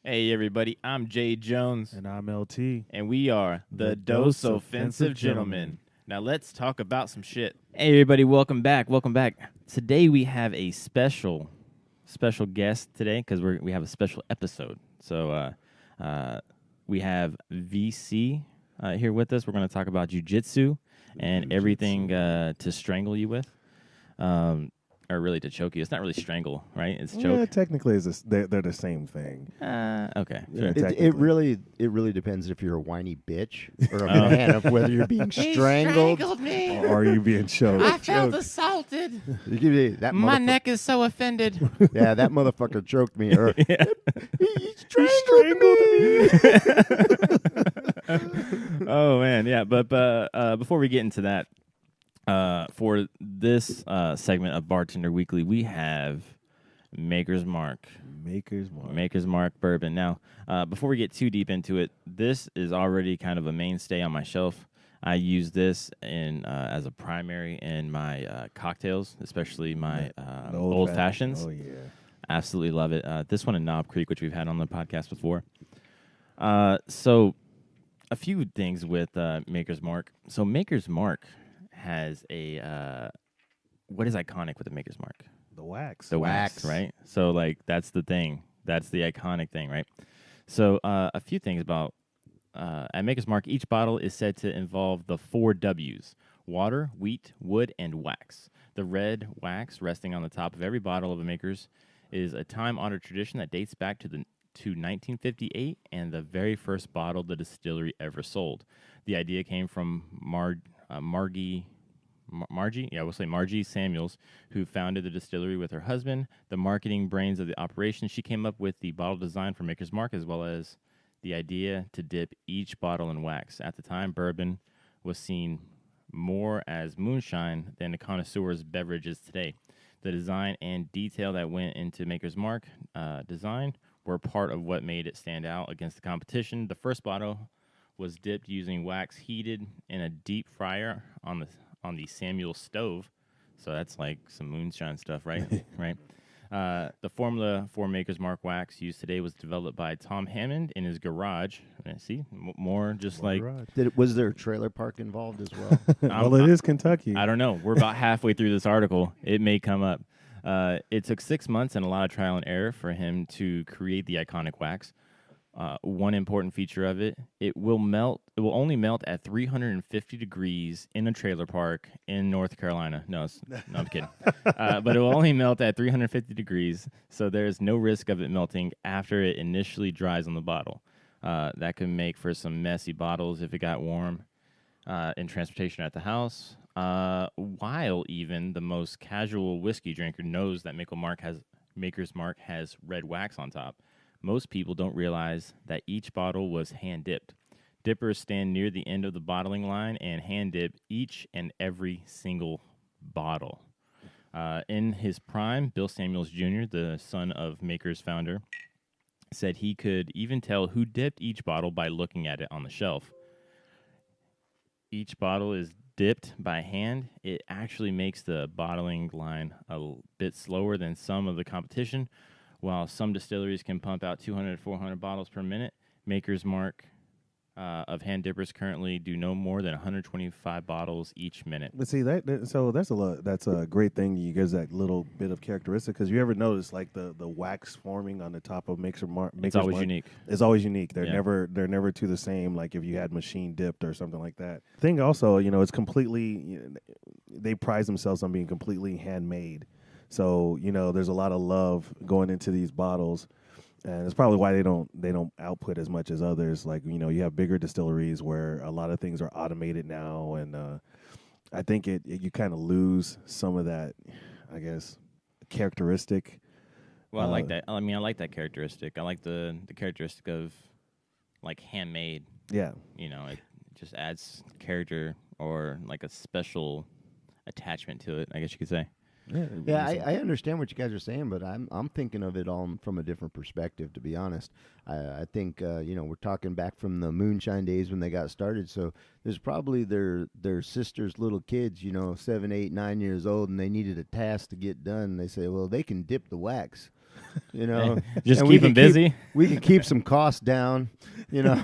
Hey everybody, I'm Jay Jones, And I'm LT. and we are the Dose Offensive Gentlemen. Now let's talk about some shit. Hey everybody, welcome back. Today we have a special guest today because we have a special episode. So we have VC here with us. We're going to talk about jiu-jitsu and everything to strangle you with. Or really to choke you. It's not really strangle, right? It's choke. Yeah, technically, they're the same thing. Okay. Yeah, Sure. It really depends if you're a whiny bitch or a man of whether you're being strangled. me. Or are you being choked? I felt assaulted. That My neck is so offended. Yeah, that motherfucker choked me. Or He strangled me. Oh man, yeah. But before we get into that, for this segment of Bartender Weekly, we have Maker's Mark. Maker's Mark Bourbon. Now, before we get too deep into it, this is already kind of a mainstay on my shelf. I use this in as a primary in my cocktails, especially my old fashions. Oh yeah, absolutely love it. This one in Knob Creek, which we've had on the podcast before. So, a few things with Maker's Mark. So, Maker's Mark has a what is iconic with the Maker's Mark? the wax. The wax, right? So like that's the thing. That's the iconic thing, right? So a few things about at Maker's Mark, each bottle is said to involve the 4 W's: water, wheat, wood, and wax. The red wax resting on the top of every bottle of a Maker's is a time-honored tradition that dates back to 1958 and the very first bottle the distillery ever sold. The idea came from Margie Samuels, who founded the distillery with her husband. The marketing brains of the operation, she came up with the bottle design for Maker's Mark, as well as the idea to dip each bottle in wax. At the time, bourbon was seen more as moonshine than a connoisseur's beverages today. The design and detail that went into Maker's Mark design were part of what made it stand out against the competition. The first bottle was dipped using wax heated in a deep fryer on the Samuel stove. So that's like some moonshine stuff, right? Right. The formula for Maker's Mark wax used today was developed by Tom Hammond in his garage. See, more just like... Was there a trailer park involved as well? Well, it is Kentucky. I don't know. We're about halfway through this article. It may come up. It took 6 months and a lot of trial and error for him to create the iconic wax. One important feature of it, it will only melt at 350 degrees in a trailer park in North Carolina. No, I'm kidding. But it will only melt at 350 degrees, so there's no risk of it melting after it initially dries on the bottle. That could make for some messy bottles if it got warm in transportation at the house. While even the most casual whiskey drinker knows that Maker's Mark has red wax on top, most people don't realize that each bottle was hand-dipped. Dippers stand near the end of the bottling line and hand-dip each and every single bottle. In his prime, Bill Samuels Jr., the son of Maker's founder, said he could even tell who dipped each bottle by looking at it on the shelf. Each bottle is dipped by hand. It actually makes the bottling line a bit slower than some of the competition. While some distilleries can pump out 200 to 400 bottles per minute, Maker's Mark of hand dippers currently do no more than 125 bottles each minute. But see so that's a lot. That's a great thing. You gives that little bit of characteristic because you ever notice like the wax forming on the top of Maker's Mark. It's always unique. It's always unique. They're Yeah. never two the same. Like if you had machine dipped or something like that. Thing also, it's completely. They prize themselves on being completely handmade. So there's a lot of love going into these bottles, and it's probably why they don't output as much as others. Like you have bigger distilleries where a lot of things are automated now, and I think you kind of lose some of that, I guess, characteristic. Well, I like that. I mean, I like that characteristic. I like the characteristic of like handmade. Yeah, It just adds character or like a special attachment to it, I guess you could say. Yeah, I understand what you guys are saying, but I'm thinking of it all from a different perspective, to be honest. I think we're talking back from the moonshine days when they got started. So there's probably their sister's little kids, 7, 8, 9 years old, and they needed a task to get done. They say, well, they can dip the wax. You know, Just and keep them busy. We can keep some costs down, you know,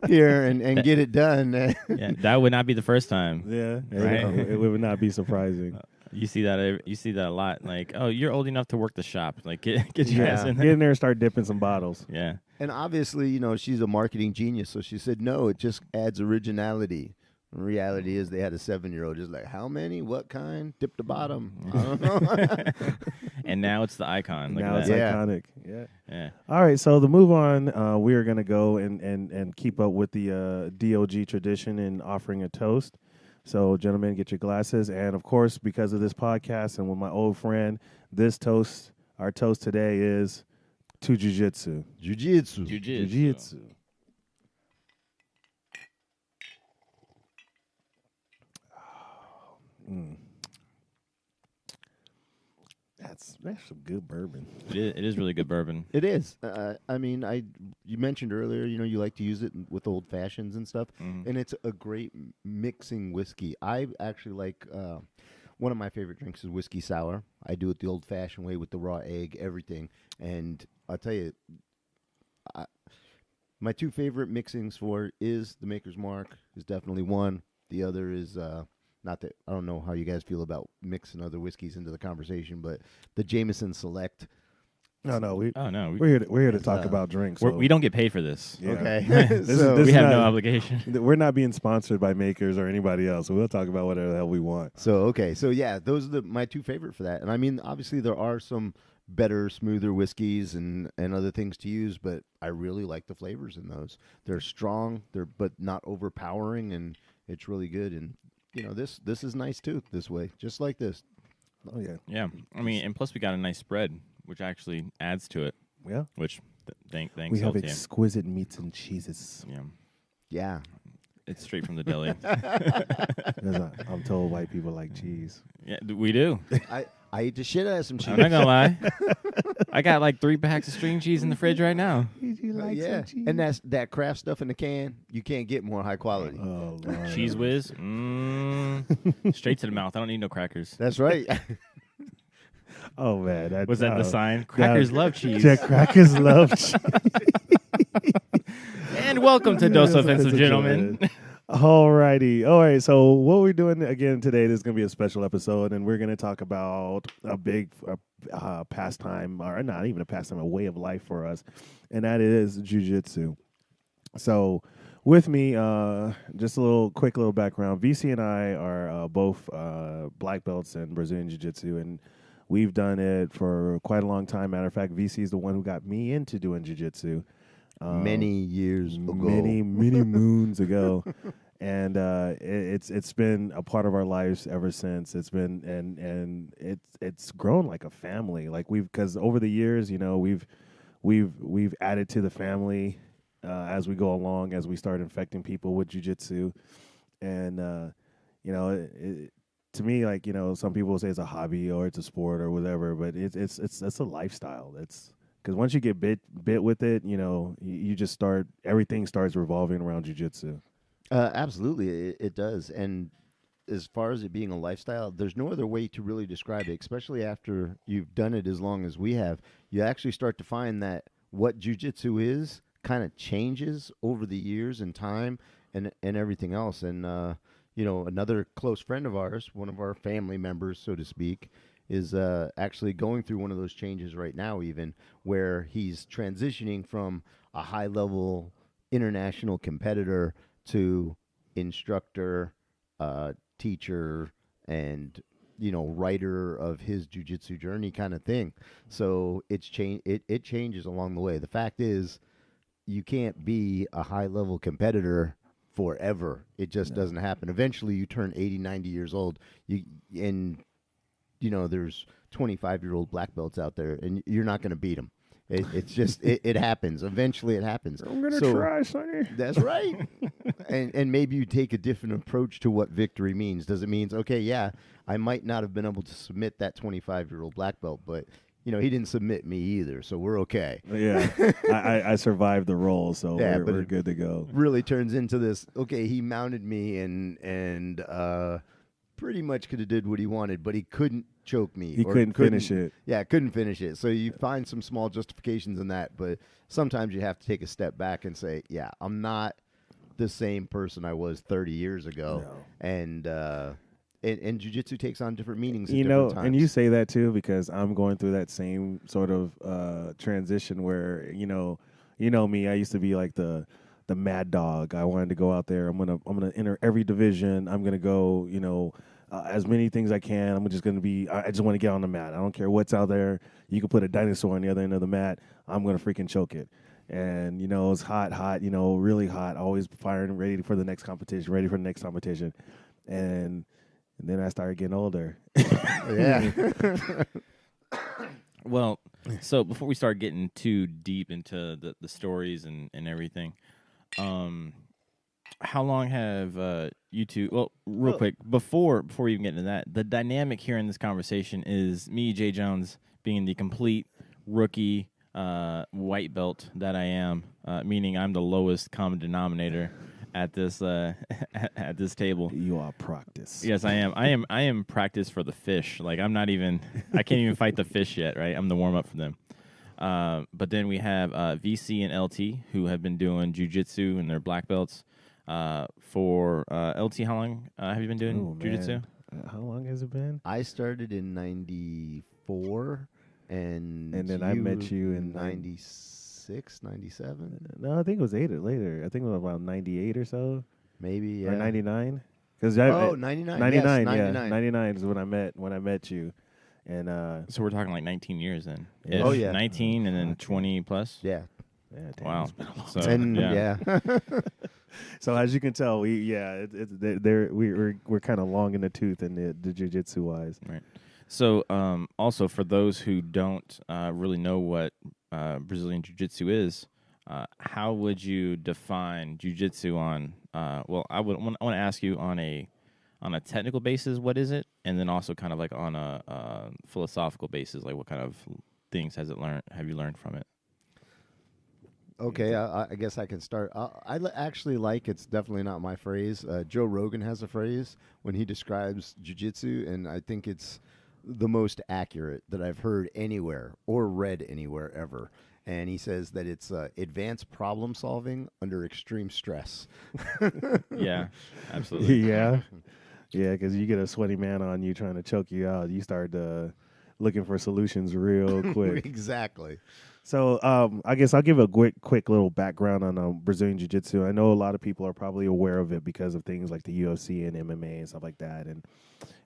here and get it done. Yeah, that would not be the first time. Yeah, Right. it would not be surprising. You see that. You see that a lot. Like, oh, you're old enough to work the shop. Like, get your ass in Get there. in there and start dipping some bottles. Yeah. And obviously, you know, she's a marketing genius, so she said, no, it just adds originality. The reality is they had a 7-year-old just like, how many? What kind? Dip the bottom. I don't know. And now it's the icon. Look Now at it's that. Yeah. iconic. Yeah. Yeah. All right, so the move on, we are going to go and keep up with the DOG tradition in offering a toast. So, gentlemen, get your glasses. And, of course, because of this podcast and with my old friend, our toast today is to jiu-jitsu. Jiu-jitsu. Jiu-jitsu. That's some good bourbon. It is really good bourbon. It is. I mean, you mentioned earlier, you know, you like to use it with old fashions and stuff, and it's a great mixing whiskey. I actually like one of my favorite drinks is whiskey sour. I do it the old fashioned way with the raw egg, everything, and I'll tell you, my two favorite mixings for it is the Maker's Mark is definitely one. The other is not that I don't know how you guys feel about mixing other whiskeys into the conversation, but the Jameson Select. No, we're we're here to talk about drinks. So. we don't get paid for this. Yeah. Okay, This so is We have not- no obligation. We're not being sponsored by Makers or anybody else, so we'll talk about whatever the hell we want. So yeah, those are my two favorite for that. And I mean, obviously there are some better, smoother whiskeys and other things to use, but I really like the flavors in those. They're strong, but not overpowering, and it's really good. And you know, this is nice too. This way, just like this. Oh yeah, Yeah. I mean, and plus we got a nice spread, which actually adds to it. yeah. Which thanks. We have LTM. exquisite meats and cheeses. Yeah. Yeah. It's straight from the deli. I'm told white people like cheese. Yeah, we do. I ate the shit out of some cheese. I'm not gonna lie. I got like 3 packs of string cheese in the fridge right now. Yeah, and that craft stuff in the can. You can't get more high quality. Oh, Lord. Cheese whiz, straight to the mouth. I don't need no crackers. That's right. Oh man, Was that the sign? Crackers love cheese. Yeah, crackers love cheese. And welcome to Dos That's Offensive a Gentlemen. Alrighty. All right. So what we're doing again today, this is going to be a special episode, and we're going to talk about a big pastime, or not even a pastime, a way of life for us, and that is jiu-jitsu. So with me, just a quick little background. VC and I are both black belts in Brazilian jiu-jitsu, and we've done it for quite a long time. Matter of fact, VC is the one who got me into doing jiu-jitsu. Many years ago. Many moons ago. And it's been a part of our lives ever since. It's been and it's grown like a family. Like because over the years, you know, we've added to the family as we go along, as we start infecting people with jiu-jitsu. And you know, to me, like, you know, some people say it's a hobby or it's a sport or whatever, but it's a lifestyle. It's because once you get bit with it, you know, you just everything starts revolving around jiu-jitsu. Absolutely, it does. And as far as it being a lifestyle, there's no other way to really describe it, especially after you've done it as long as we have. You actually start to find that what jiu-jitsu is kind of changes over the years and time and everything else. And, you know, another close friend of ours, one of our family members, so to speak, is actually going through one of those changes right now, even where he's transitioning from a high-level international competitor to instructor, teacher, and, you know, writer of his jiu-jitsu journey kind of thing. So it changes along the way. The fact is, you can't be a high-level competitor forever. It just doesn't happen. Eventually, you turn 80, 90 years old, you know, there's 25-year-old black belts out there, and you're not going to beat them. It's just, it happens. Eventually, it happens. I'm going to try, Sonny. That's right. and maybe you take a different approach to what victory means. Does it mean, okay, yeah, I might not have been able to submit that 25-year-old black belt, but, you know, he didn't submit me either, so we're okay. Yeah, I survived the roll, so Yeah, we're good to go. Really turns into this, okay, he mounted me and pretty much could have did what he wanted, but he couldn't choke me. He couldn't finish it. Yeah, couldn't finish it. So you find some small justifications in that, but sometimes you have to take a step back and say, yeah, I'm not the same person I was 30 years ago. No. And jiu-jitsu takes on different meanings at You different know, times. and you say that too because I'm going through that same sort of transition where you know me. I used to be like the mad dog. I wanted to go out there. I'm gonna enter every division. I'm gonna go. As many things I can. I'm just gonna be. I just want to get on the mat. I don't care what's out there. You can put a dinosaur on the other end of the mat. I'm gonna freaking choke it. And it's hot. Really hot. Always firing, ready for the next competition. And then I started getting older. Yeah. Well, so before we start getting too deep into the stories and everything, how long have you two? Well, real quick before we even get into that, the dynamic here in this conversation is me, Jay Jones, being the complete rookie white belt that I am, meaning I'm the lowest common denominator at this at this table. You are practice. Yes, I am. I am practice for the fish. Like I can't even fight the fish yet. Right, I'm the warm up for them. But then we have VC and LT who have been doing jiu-jitsu and they're black belts. For LT, how long have you been doing jiu-jitsu? How long has it been? I started in 94, and then I met you in 96, 97? No, I think it was later. I think it was about 98 or so. Maybe, yeah. Or 99. 99. 99, yes, yeah. 99. 99 is when I met you. And So we're talking like 19 years then. Oh, yeah. 19 and then 20 plus. Yeah. damn, Wow. it's been a long So, And yeah. So as you can tell, we're kind of long in the tooth in the jiu-jitsu wise. Right. So also for those who don't really know what Brazilian jiu-jitsu is, how would you define jiu-jitsu on? Well, I want to ask you on a technical basis, what is it, and then also kind of like on a philosophical basis, like what kind of things have you learned from it? Okay, I guess I can start. Actually like, it's definitely not my phrase. Joe Rogan has a phrase when he describes jiu-jitsu, and I think it's the most accurate that I've heard anywhere or read anywhere ever. And he says that it's advanced problem solving under extreme stress. Yeah, absolutely. Yeah, because you get a sweaty man on you trying to choke you out, you start looking for solutions real quick. Exactly. So I guess I'll give a quick little background on Brazilian Jiu-Jitsu. I know a lot of people are probably aware of it because of things like the UFC and MMA and stuff like that, and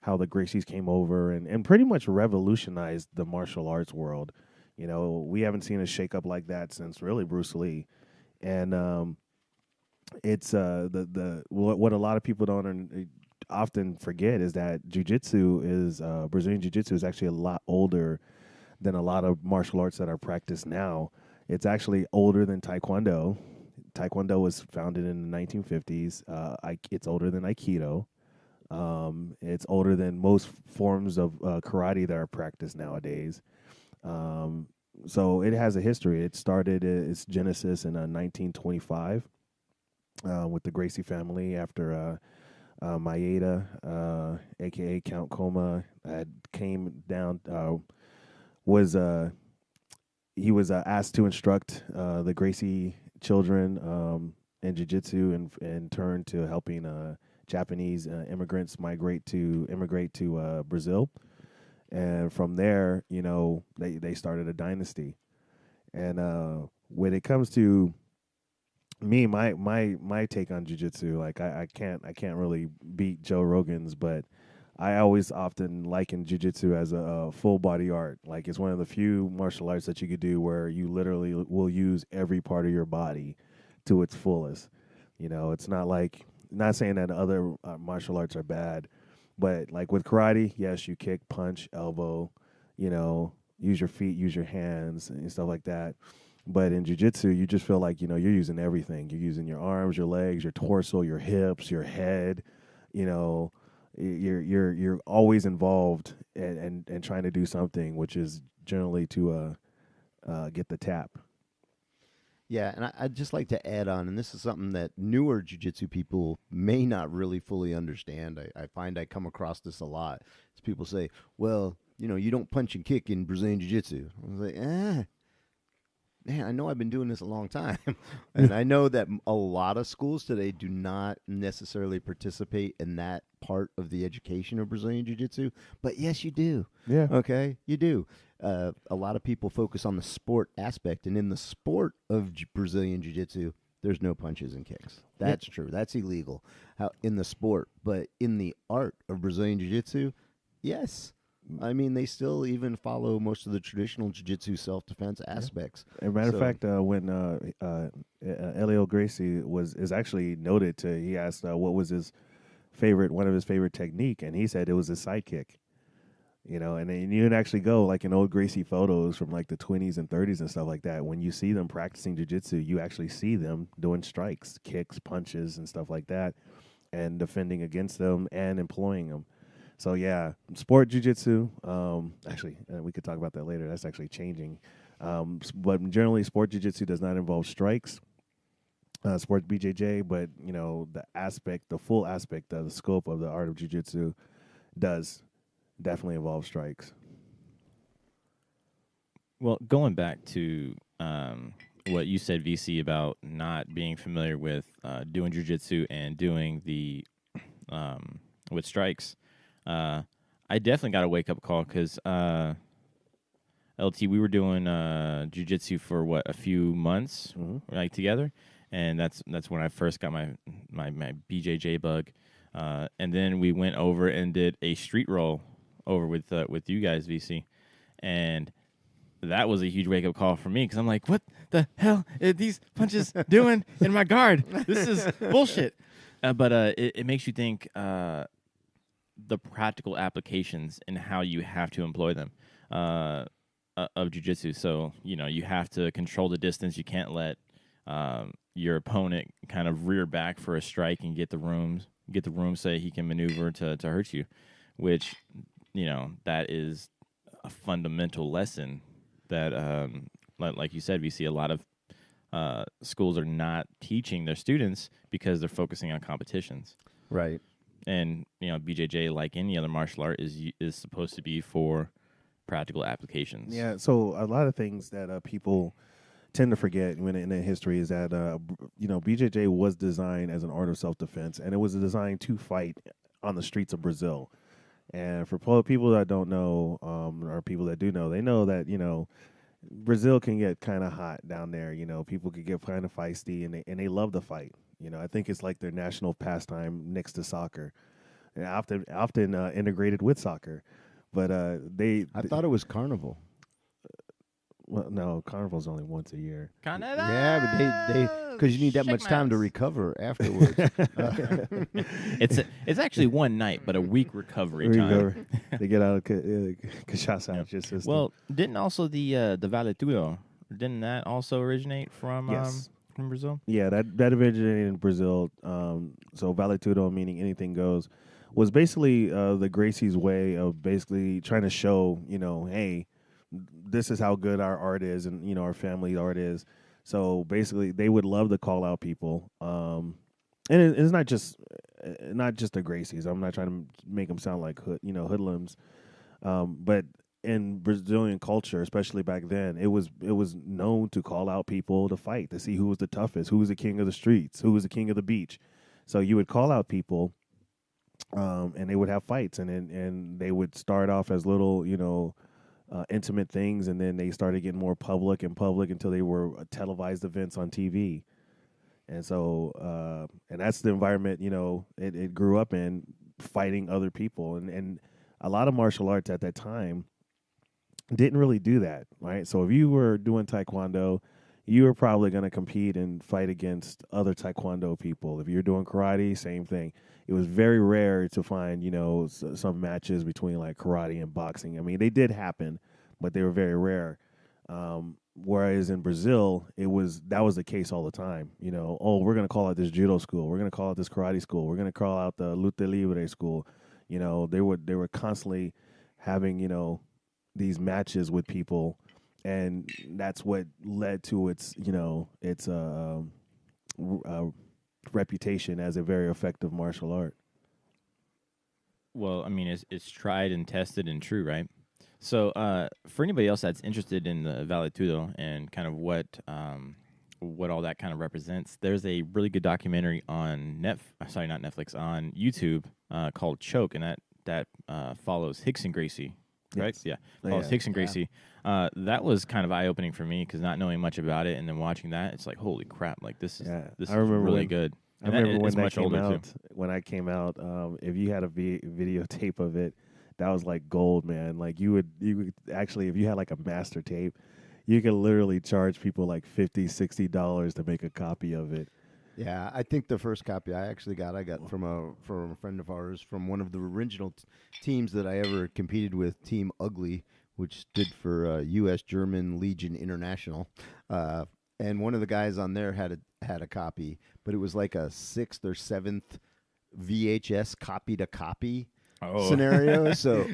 how the Gracies came over and pretty much revolutionized the martial arts world. We haven't seen a shakeup like that since really Bruce Lee, and it's what a lot of people don't often forget is that Brazilian Jiu-Jitsu is actually a lot older than a lot of martial arts that are practiced now. It's actually older than Taekwondo. Taekwondo was founded in the 1950s. It's older than Aikido. It's older than most forms of karate that are practiced nowadays. So it has a history. It started its genesis in 1925 with the Gracie family after Maeda, a.k.a. Count Koma, came down... he was asked to instruct the Gracie children in jiu-jitsu and in turn to helping Japanese immigrants immigrate to Brazil. And from there, they started a dynasty. And when it comes to me, my take on jiu-jitsu, like I can't really beat Joe Rogan's, but I always often liken jiu-jitsu as a full body art. Like it's one of the few martial arts that you could do where you literally will use every part of your body to its fullest. It's not saying that other martial arts are bad, but like with karate, yes, you kick, punch, elbow, use your feet, use your hands and stuff like that. But in jiu-jitsu, you just feel like, you're using everything. You're using your arms, your legs, your torso, your hips, your head, You're always involved and trying to do something, which is generally to get the tap. Yeah, and I'd just like to add on, and this is something that newer jiu-jitsu people may not really fully understand. I find I come across this a lot. Is people say, well, you don't punch and kick in Brazilian jiu-jitsu. I was like, man, I know I've been doing this a long time. And I know that a lot of schools today do not necessarily participate in that part of the education of Brazilian Jiu-Jitsu. But yes, you do. Yeah. Okay, you do. A lot of people focus on the sport aspect. And in the sport of Brazilian Jiu-Jitsu, there's no punches and kicks. That's true. That's illegal in the sport. But in the art of Brazilian Jiu-Jitsu, yes. I mean, they still even follow most of the traditional jiu-jitsu self-defense aspects. As a matter of fact, when Elio Gracie is actually noted he asked what was one of his favorite technique, and he said it was a sidekick. And then you can actually go like in old Gracie photos from like the 20s and 30s and stuff like that. When you see them practicing jiu-jitsu, you actually see them doing strikes, kicks, punches, and stuff like that, and defending against them and employing them. So yeah, sport jiu-jitsu. Actually, we could talk about that later. That's actually changing. But generally, sport jiu-jitsu does not involve strikes. Sport BJJ, but the full aspect of the scope of the art of jiu-jitsu does definitely involve strikes. Well, going back to what you said, VC, about not being familiar with doing jiu-jitsu and doing the with strikes. I definitely got a wake-up call because, LT, we were doing jiu-jitsu for, a few months, like, together, and that's when I first got my BJJ bug. And then we went over and did a street roll over with you guys, VC, and that was a huge wake-up call for me because I'm like, what the hell are these punches doing in my guard? This is bullshit. But it makes you think the practical applications and how you have to employ them of jiu-jitsu. So, you have to control the distance. You can't let your opponent kind of rear back for a strike and get the room so he can maneuver to hurt you, which, that is a fundamental lesson that, like you said, we see a lot of schools are not teaching their students because they're focusing on competitions. Right. And BJJ, like any other martial art, is supposed to be for practical applications. Yeah. So a lot of things that people tend to forget when in the history is that BJJ was designed as an art of self-defense, and it was designed to fight on the streets of Brazil. And for people that don't know, or people that do know, they know that Brazil can get kind of hot down there. People could get kind of feisty, and they love to fight. I think it's like their national pastime next to soccer, and often integrated with soccer. But I thought it was carnival. Well, no, carnival's only once a year. Carnival. Yeah, but they because you need that much time to recover afterwards. It's actually one night, but a week recovery time. They get out of cachaça system. Well, didn't also the Vale Tudo, didn't that also originate from from Brazil? Yeah, that originated in Brazil. So Vale Tudo, meaning anything goes, was basically the Gracie's way of basically trying to show, hey, this is how good our art is, and our family art is. So basically, they would love to call out people, and it's not just the Gracies. I'm not trying to make them sound like hoodlums, but in Brazilian culture, especially back then, it was known to call out people to fight, to see who was the toughest, who was the king of the streets, who was the king of the beach. So you would call out people, and they would have fights, and they would start off as little, intimate things, and then they started getting more public until they were televised events on TV. And so, and that's the environment, it grew up in, fighting other people. And a lot of martial arts at that time didn't really do that, right? So if you were doing Taekwondo, you were probably going to compete and fight against other Taekwondo people. If you're doing karate, same thing. It was very rare to find, some matches between like karate and boxing. I mean, they did happen, but they were very rare. Whereas in Brazil, that was the case all the time. We're going to call out this judo school. We're going to call out this karate school. We're going to call out the luta libre school. They were constantly having, these matches with people. and that's what led to its reputation as a very effective martial art. Well, I mean, it's tried and tested and true, right? So, for anybody else that's interested in the Vale Tudo and kind of what all that kind of represents, there's a really good documentary on not Netflix, on YouTube called Choke, and that follows Hickson Gracie, right? Yes. Yeah, follows Hickson Gracie. That was kind of eye opening for me because not knowing much about it, and then watching that, it's like, holy crap! Like this is really good. I remember when that came out. When I came out, if you had a videotape of it, that was like gold, man. Like you would actually, if you had like a master tape, you could literally charge people like $50-$60 to make a copy of it. Yeah, I think the first copy I got from a friend of ours from one of the original teams that I ever competed with, Team Ugly, which stood for U.S. German Legion International. And one of the guys on there had a copy, but it was like a 6th or 7th VHS copy to copy scenario. So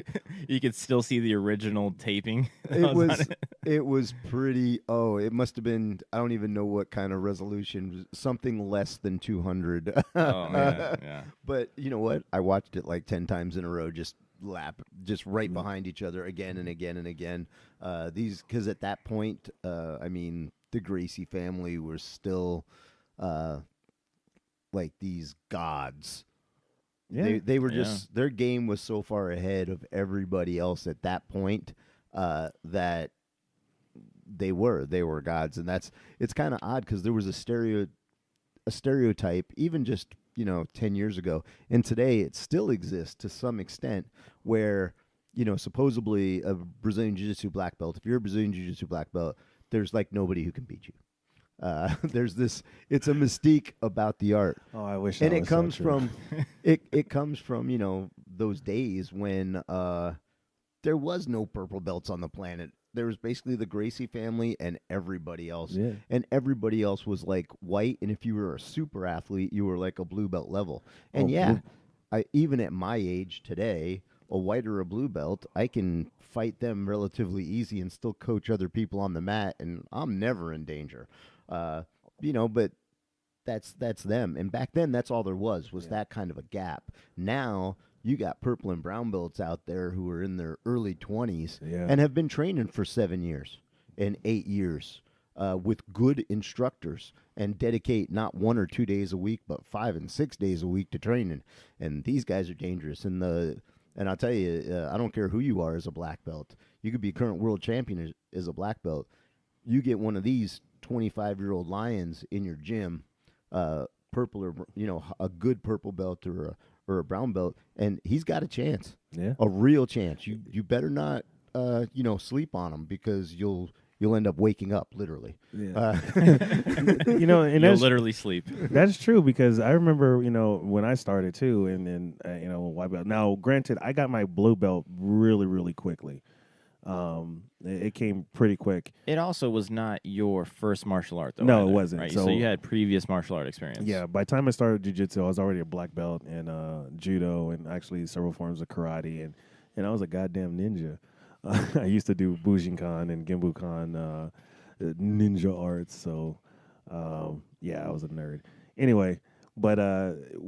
you could still see the original taping. It was pretty. Oh, it must have been. I don't even know what kind of resolution. Something less than 200. Yeah. But you know what? I watched it like 10 times in a row. Just right behind each other again and again and again. Because at that point, I mean, the Gracie family were still like these gods. Yeah. They were just, their game was so far ahead of everybody else at that point that they were gods. And it's kind of odd because there was a stereotype even just 10 years ago, and today it still exists to some extent, where supposedly a Brazilian Jiu-Jitsu black belt, if you're a Brazilian Jiu-Jitsu black belt, there's like nobody who can beat you. It's a mystique about the art. Oh, I wish. And that it was comes so true. from it comes from those days when there was no purple belts on the planet. There was basically the Gracie family and everybody else. Yeah. And everybody else was like white, and if you were a super athlete, you were like a blue belt level. And even at my age today, a white or a blue belt, I can fight them relatively easy and still coach other people on the mat, and I'm never in danger. But that's them. And back then, that's all there was that kind of a gap. Now you got purple and brown belts out there who are in their early 20s and have been training for 7 years and 8 years with good instructors and dedicate not 1 or 2 days a week, but 5 and 6 days a week to training. And these guys are dangerous. And I'll tell you, I don't care who you are as a black belt. You could be current world champion as a black belt. You get one of these 25-year-old lions in your gym, purple or a good purple belt or a brown belt, and he's got a chance, a real chance. You better not sleep on him, because you'll end up waking up literally. Yeah. And you'll literally sleep. That's true, because I remember when I started too, and white belt. Now, granted, I got my blue belt really, really quickly. It came pretty quick. It also was not your first martial art, though. No, either, it wasn't. Right? So you had previous martial art experience. Yeah, by the time I started jiu-jitsu, I was already a black belt in judo and actually several forms of karate, and I was a goddamn ninja. I used to do Bujinkan and Genbukan ninja arts, so I was a nerd. Anyway, but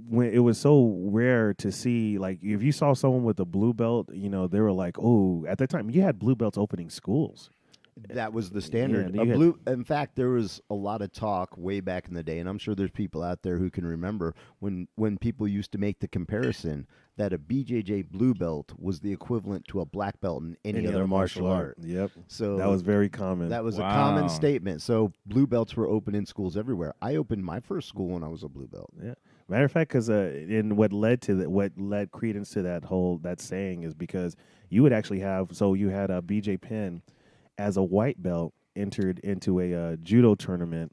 when it was so rare to see, like, if you saw someone with a blue belt, they were like, oh, at the time you had blue belts opening schools. That was the standard. In fact, there was a lot of talk way back in the day, and I'm sure there's people out there who can remember when people used to make the comparison that a BJJ blue belt was the equivalent to a black belt in any other martial art. Yep. So that was very common. That was a common statement. So blue belts were open in schools everywhere. I opened my first school when I was a blue belt. Yeah. Matter of fact, because what led credence to that saying is because you would actually you had a BJ Penn as a white belt entered into a judo tournament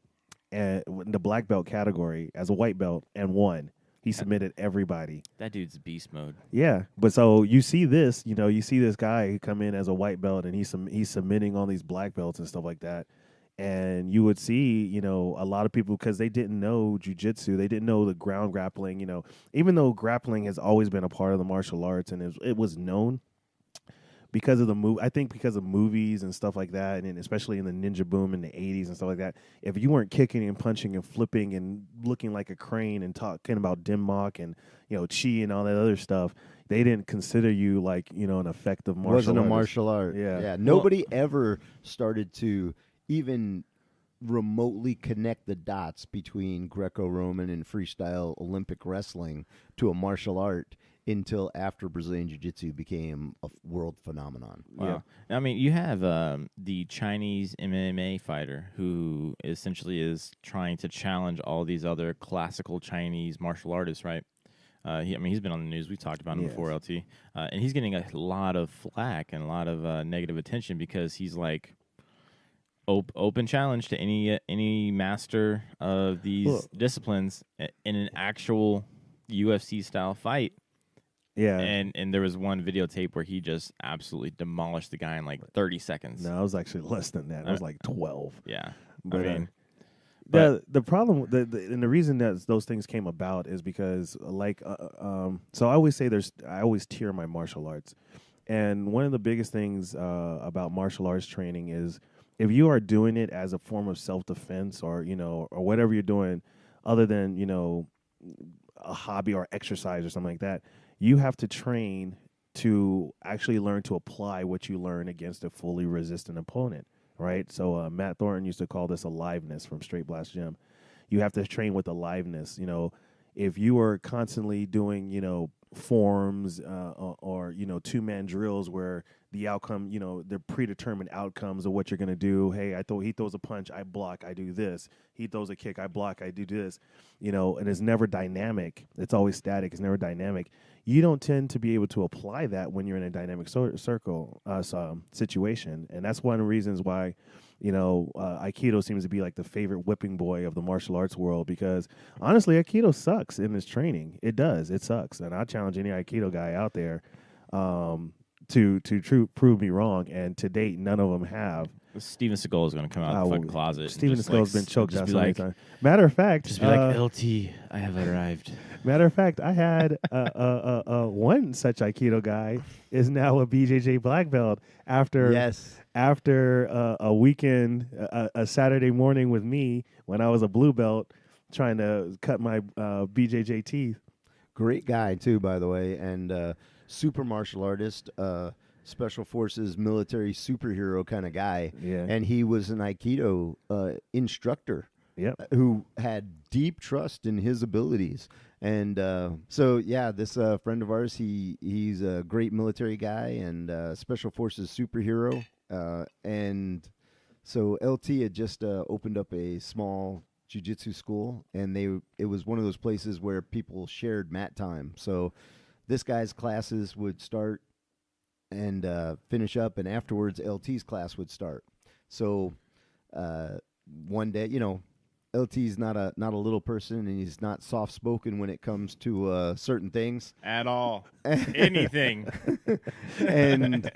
and in the black belt category as a white belt and won. He submitted everybody. That dude's beast mode. Yeah, but so you see this guy come in as a white belt, and he's submitting all these black belts and stuff like that. And you would see, a lot of people, because they didn't know jiu-jitsu, they didn't know the ground grappling, even though grappling has always been a part of the martial arts and it was known. because of I think because of movies and stuff like that, and especially in the ninja boom in the 80s and stuff like that, if you weren't kicking and punching and flipping and looking like a crane and talking about Denmark and, chi and all that other stuff, they didn't consider you like, an effective martial Wasn't a artist. martial art. Yeah. Nobody ever started to even remotely connect the dots between Greco-Roman and freestyle Olympic wrestling to a martial art until after Brazilian Jiu-Jitsu became a world phenomenon. Wow. Yeah. I mean, you have the Chinese MMA fighter who essentially is trying to challenge all these other classical Chinese martial artists, right? He's been on the news. We talked about him before, LT. And he's getting a lot of flack and a lot of negative attention because he's like open challenge to any master of these disciplines in an actual UFC-style fight. Yeah. And there was one videotape where he just absolutely demolished the guy in like 30 seconds. No, it was actually less than that. It was like 12. Yeah. But, the problem, and the reason that those things came about is because, so I always say I always tier my martial arts. And one of the biggest things about martial arts training is if you are doing it as a form of self-defense or whatever you're doing other than, a hobby or exercise or something like that, you have to train to actually learn to apply what you learn against a fully resistant opponent, right? So Matt Thornton used to call this aliveness from Straight Blast Gym. You have to train with aliveness. If you are constantly doing, forms or two-man drills where the outcome, they're predetermined outcomes of what you're going to do. Hey, he throws a punch, I block, I do this. He throws a kick, I block, I do this. And it's never dynamic. It's always static. It's never dynamic. You don't tend to be able to apply that when you're in a dynamic situation. And that's one of the reasons why, Aikido seems to be like the favorite whipping boy of the martial arts world because, honestly, Aikido sucks in its training. It does. It sucks. And I challenge any Aikido guy out there to prove me wrong. And to date, none of them have. Steven Seagal is going to come out of the fucking closet. Steven Seagal's been choked out so many times. Matter of fact, just be like, LT, I have arrived. Matter of fact, I had one such Aikido guy is now a BJJ Black Belt after a weekend, a Saturday morning with me when I was a blue belt trying to cut my BJJ teeth. Great guy too, by the way, and super martial artist. Special Forces military superhero kind of guy. Yeah. And he was an Aikido instructor who had deep trust in his abilities. And this friend of ours, he's a great military guy and Special Forces superhero. And so LT had just opened up a small jiu-jitsu school, and it was one of those places where people shared mat time. So this guy's classes would start and finish up, and afterwards LT's class would start. So one day, LT's not a little person, and he's not soft spoken when it comes to certain things at all. Anything. And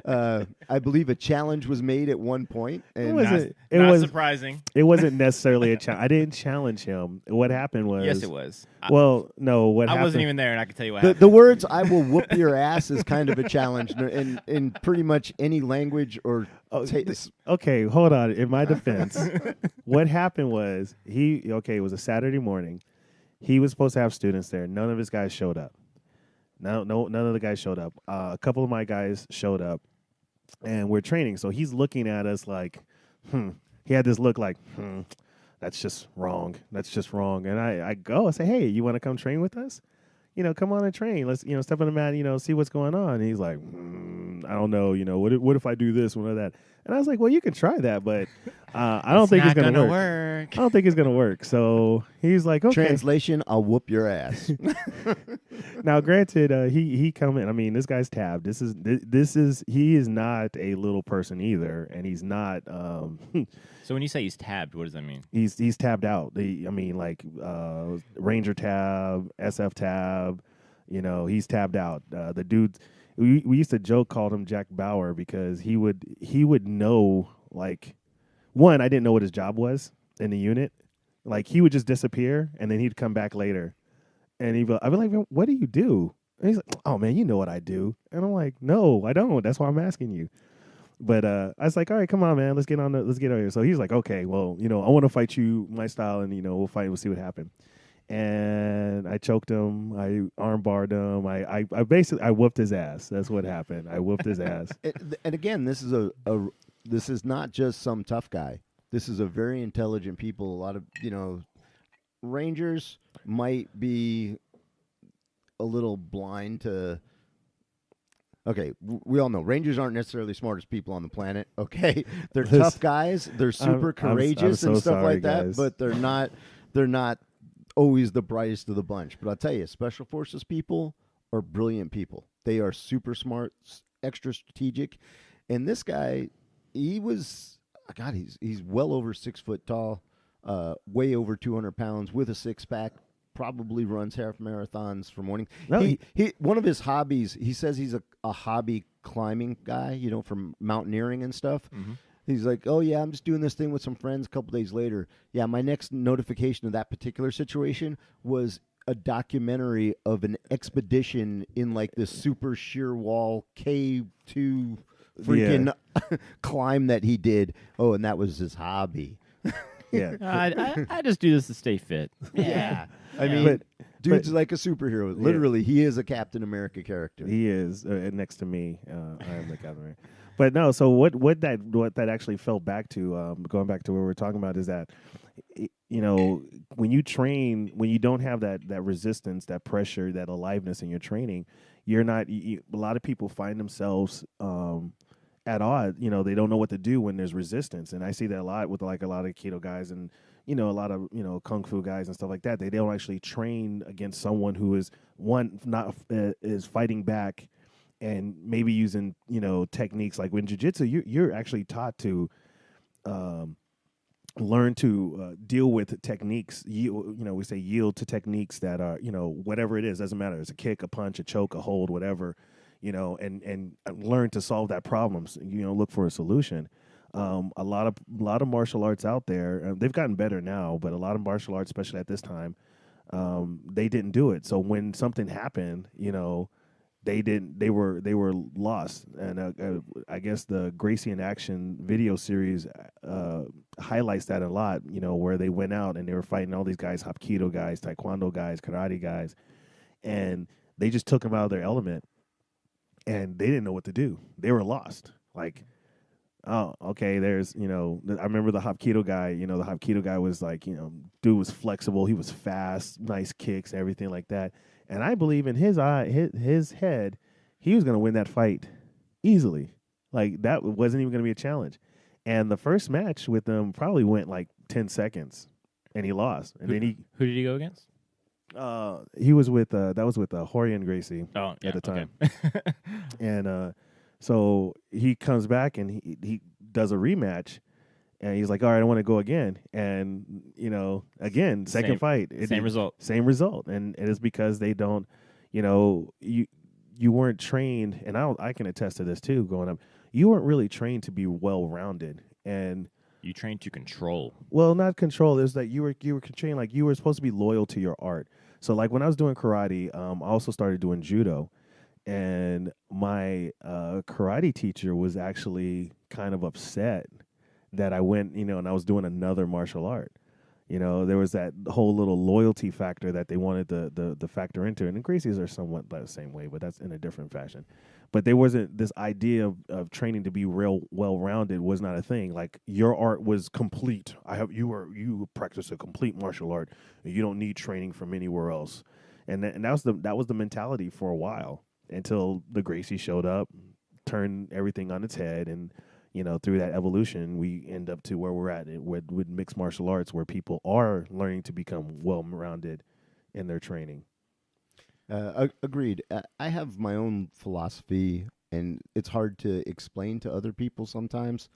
I believe a challenge was made at one point, and it was surprising. It wasn't necessarily a challenge. I didn't challenge him. What happened was yes, it was. Well, no. What happened? I wasn't even there, and I can tell you what happened. The words "I will whoop your ass" is kind of a challenge in pretty much any language or. Okay, hold on. In my defense, what happened was it was a Saturday morning. He was supposed to have students there. None of his guys showed up. None of the guys showed up. A couple of my guys showed up, and we're training. So he's looking at us like, He had this look like, that's just wrong. That's just wrong. And I say, hey, you want to come train with us? Come on and train. Let's, step on the mat, see what's going on. And he's like, I don't know, what if I do this, what if that? And I was like, well, you can try that, but I don't think it's going to work. I don't think it's going to work. So he's like, okay. Translation, I'll whoop your ass. Now, granted, he come in. I mean, this guy's tabbed. He is not a little person either, and he's not. So when you say he's tabbed, what does that mean? He's tabbed out. Ranger tab, SF tab. He's tabbed out. The dude, we used to joke, called him Jack Bauer because he would know, like, one, I didn't know what his job was in the unit. Like, he would just disappear and then he'd come back later, and I'd be like, what do you do? And he's like, oh man, you know what I do. And I'm like, no, I don't. That's why I'm asking you. But I was like, all right, come on, man, let's get over here. So he's like, okay, well, I want to fight you my style, and we'll fight. We'll see what happens. And I choked him. I armbarred him. I basically I whooped his ass. That's what happened. I whooped his ass. And again, this is this is not just some tough guy. This is a very intelligent people. A lot of Rangers might be a little blind to. Okay, we all know Rangers aren't necessarily the smartest people on the planet. Okay, they're tough guys. They're super courageous I'm and so stuff sorry, like that. guys. But they're not always the brightest of the bunch. But I'll tell you, special forces people are brilliant people. They are super smart, extra strategic. And this guy, he's well over 6 foot tall, way over 200 pounds with a six pack. Probably runs half marathons for morning. No, he one of his hobbies. He says he's a hobby climbing guy. For mountaineering and stuff. Mm-hmm. He's like, oh yeah, I'm just doing this thing with some friends. A couple days later, yeah, my next notification of that particular situation was a documentary of an expedition in like this super sheer wall K2 freaking climb that he did. Oh, and that was his hobby. Yeah. I just do this to stay fit. Yeah. I mean, dude's but- like a superhero. Literally, he is a Captain America character. He is next to me. I am the Captain America. But no, so what that actually fell back to, going back to what we were talking about, is that when you train, when you don't have that resistance, that pressure, that aliveness in your training, you're not. A lot of people find themselves at odds. They don't know what to do when there's resistance, and I see that a lot with like a lot of keto guys and a lot of kung fu guys and stuff like that. They don't actually train against someone who is is fighting back. And maybe using techniques like when jiu-jitsu, you're actually taught to learn to deal with techniques. We say yield to techniques that are whatever it is, doesn't matter. It's a kick, a punch, a choke, a hold, whatever. And learn to solve that problem. Look for a solution. A lot of martial arts out there, they've gotten better now, but a lot of martial arts, especially at this time, they didn't do it. So when something happened, they were lost. And I guess the Gracie in Action video series highlights that a lot, where they went out and they were fighting all these guys, Hapkido guys, Taekwondo guys, karate guys, and they just took them out of their element, and they didn't know what to do. They were lost. Like, oh, okay, there's, I remember the Hapkido guy, the Hapkido guy was like, dude was flexible, he was fast, nice kicks, everything like that. And I believe in his head, he was going to win that fight easily. Like, that wasn't even going to be a challenge. And the first match with him probably went like 10 seconds, and he lost. And then who did he go against? He was with that was with Horian Gracie at the time. Okay. And so he comes back and he does a rematch. And he's like, all right, I want to go again. And, again, second fight. Same result. Same result. And it is because they don't, you weren't trained, and I can attest to this too, growing up. You weren't really trained to be well-rounded. And you trained to control. Well, not control. It was that you were trained, like you were supposed to be loyal to your art. So like when I was doing karate, I also started doing judo. And my karate teacher was actually kind of upset that I went, and I was doing another martial art. There was that whole little loyalty factor that they wanted the factor into. And the Gracies are somewhat the same way, but that's in a different fashion. But there wasn't this idea of training to be real well-rounded was not a thing. Like, your art was complete. You practice a complete martial art. You don't need training from anywhere else. And that was the mentality for a while, until the Gracie showed up, turned everything on its head, and through that evolution, we end up to where we're at with mixed martial arts, where people are learning to become well-rounded in their training. Agreed. I have my own philosophy, and it's hard to explain to other people sometimes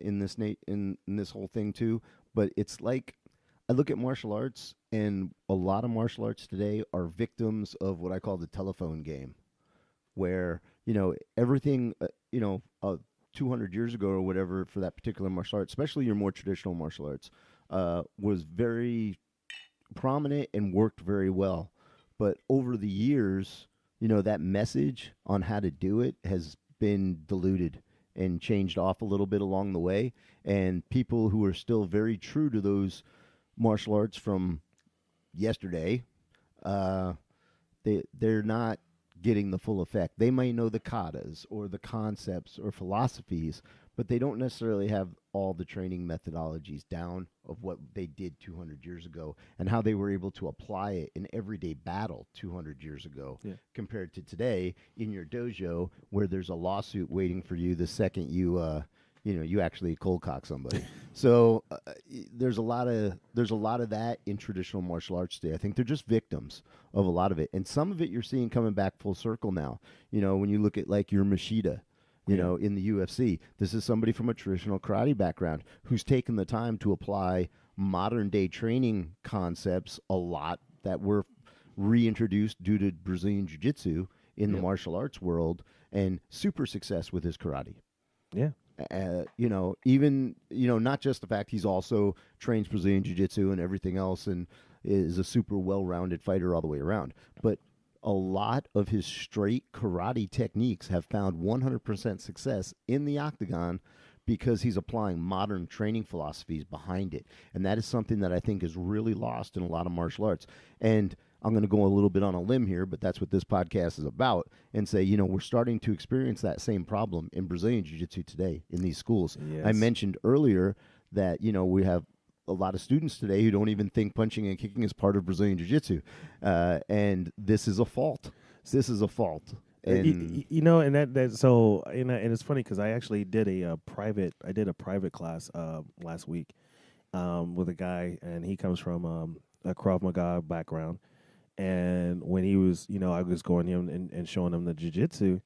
in this whole thing too. But it's like, I look at martial arts, and a lot of martial arts today are victims of what I call the telephone game, where everything 200 years ago or whatever for that particular martial art, especially your more traditional martial arts, was very prominent and worked very well. But over the years, that message on how to do it has been diluted and changed off a little bit along the way. And people who are still very true to those martial arts from yesterday, they're not getting the full effect. They might know the katas or the concepts or philosophies, but they don't necessarily have all the training methodologies down of what they did 200 years ago and how they were able to apply it in everyday battle 200 years ago compared to today in your dojo, where there's a lawsuit waiting for you the second you actually cold cock somebody. So there's a lot of that in traditional martial arts today. I think they're just victims of a lot of it, and some of it you're seeing coming back full circle now. When you look at like your Machida, in the UFC, this is somebody from a traditional karate background who's taken the time to apply modern day training concepts a lot that were reintroduced due to Brazilian Jiu-Jitsu in the martial arts world, and super success with his karate. Yeah. Even not just the fact he's also trains Brazilian Jiu-Jitsu and everything else and is a super well-rounded fighter all the way around, but a lot of his straight karate techniques have found 100% success in the octagon because he's applying modern training philosophies behind it. And that is something that I think is really lost in a lot of martial arts. And I'm going to go a little bit on a limb here, but that's what this podcast is about, and say, we're starting to experience that same problem in Brazilian Jiu-Jitsu today in these schools. Yes. I mentioned earlier that, we have a lot of students today who don't even think punching and kicking is part of Brazilian Jiu-Jitsu. And this is a fault. This is a fault. And and it's funny because I actually did a private class last week with a guy, and he comes from a Krav Maga background. And when he was, I was going to him and showing him the jiu-jitsu,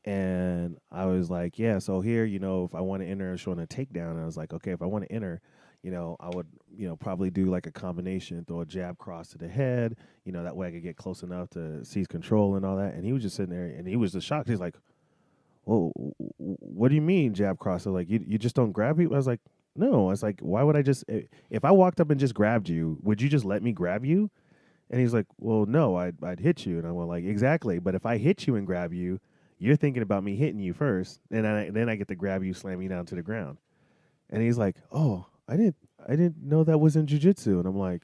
and I was like, yeah, so here, if I want to enter, showing a takedown, I was like, okay, if I want to enter, I would, probably do like a combination, throw a jab cross to the head, that way I could get close enough to seize control and all that. And he was just sitting there, and he was just shocked. He's like, whoa, what do you mean jab cross? I was like, you just don't grab people? I was like, no. I was like, why would I just, if I walked up and just grabbed you, would you just let me grab you? And he's like, well, no, I'd hit you. And I went like, exactly. But if I hit you and grab you, you're thinking about me hitting you first, and then I get to grab you, slam you down to the ground. And he's like, oh, I didn't know that was in jiu-jitsu. And I'm like,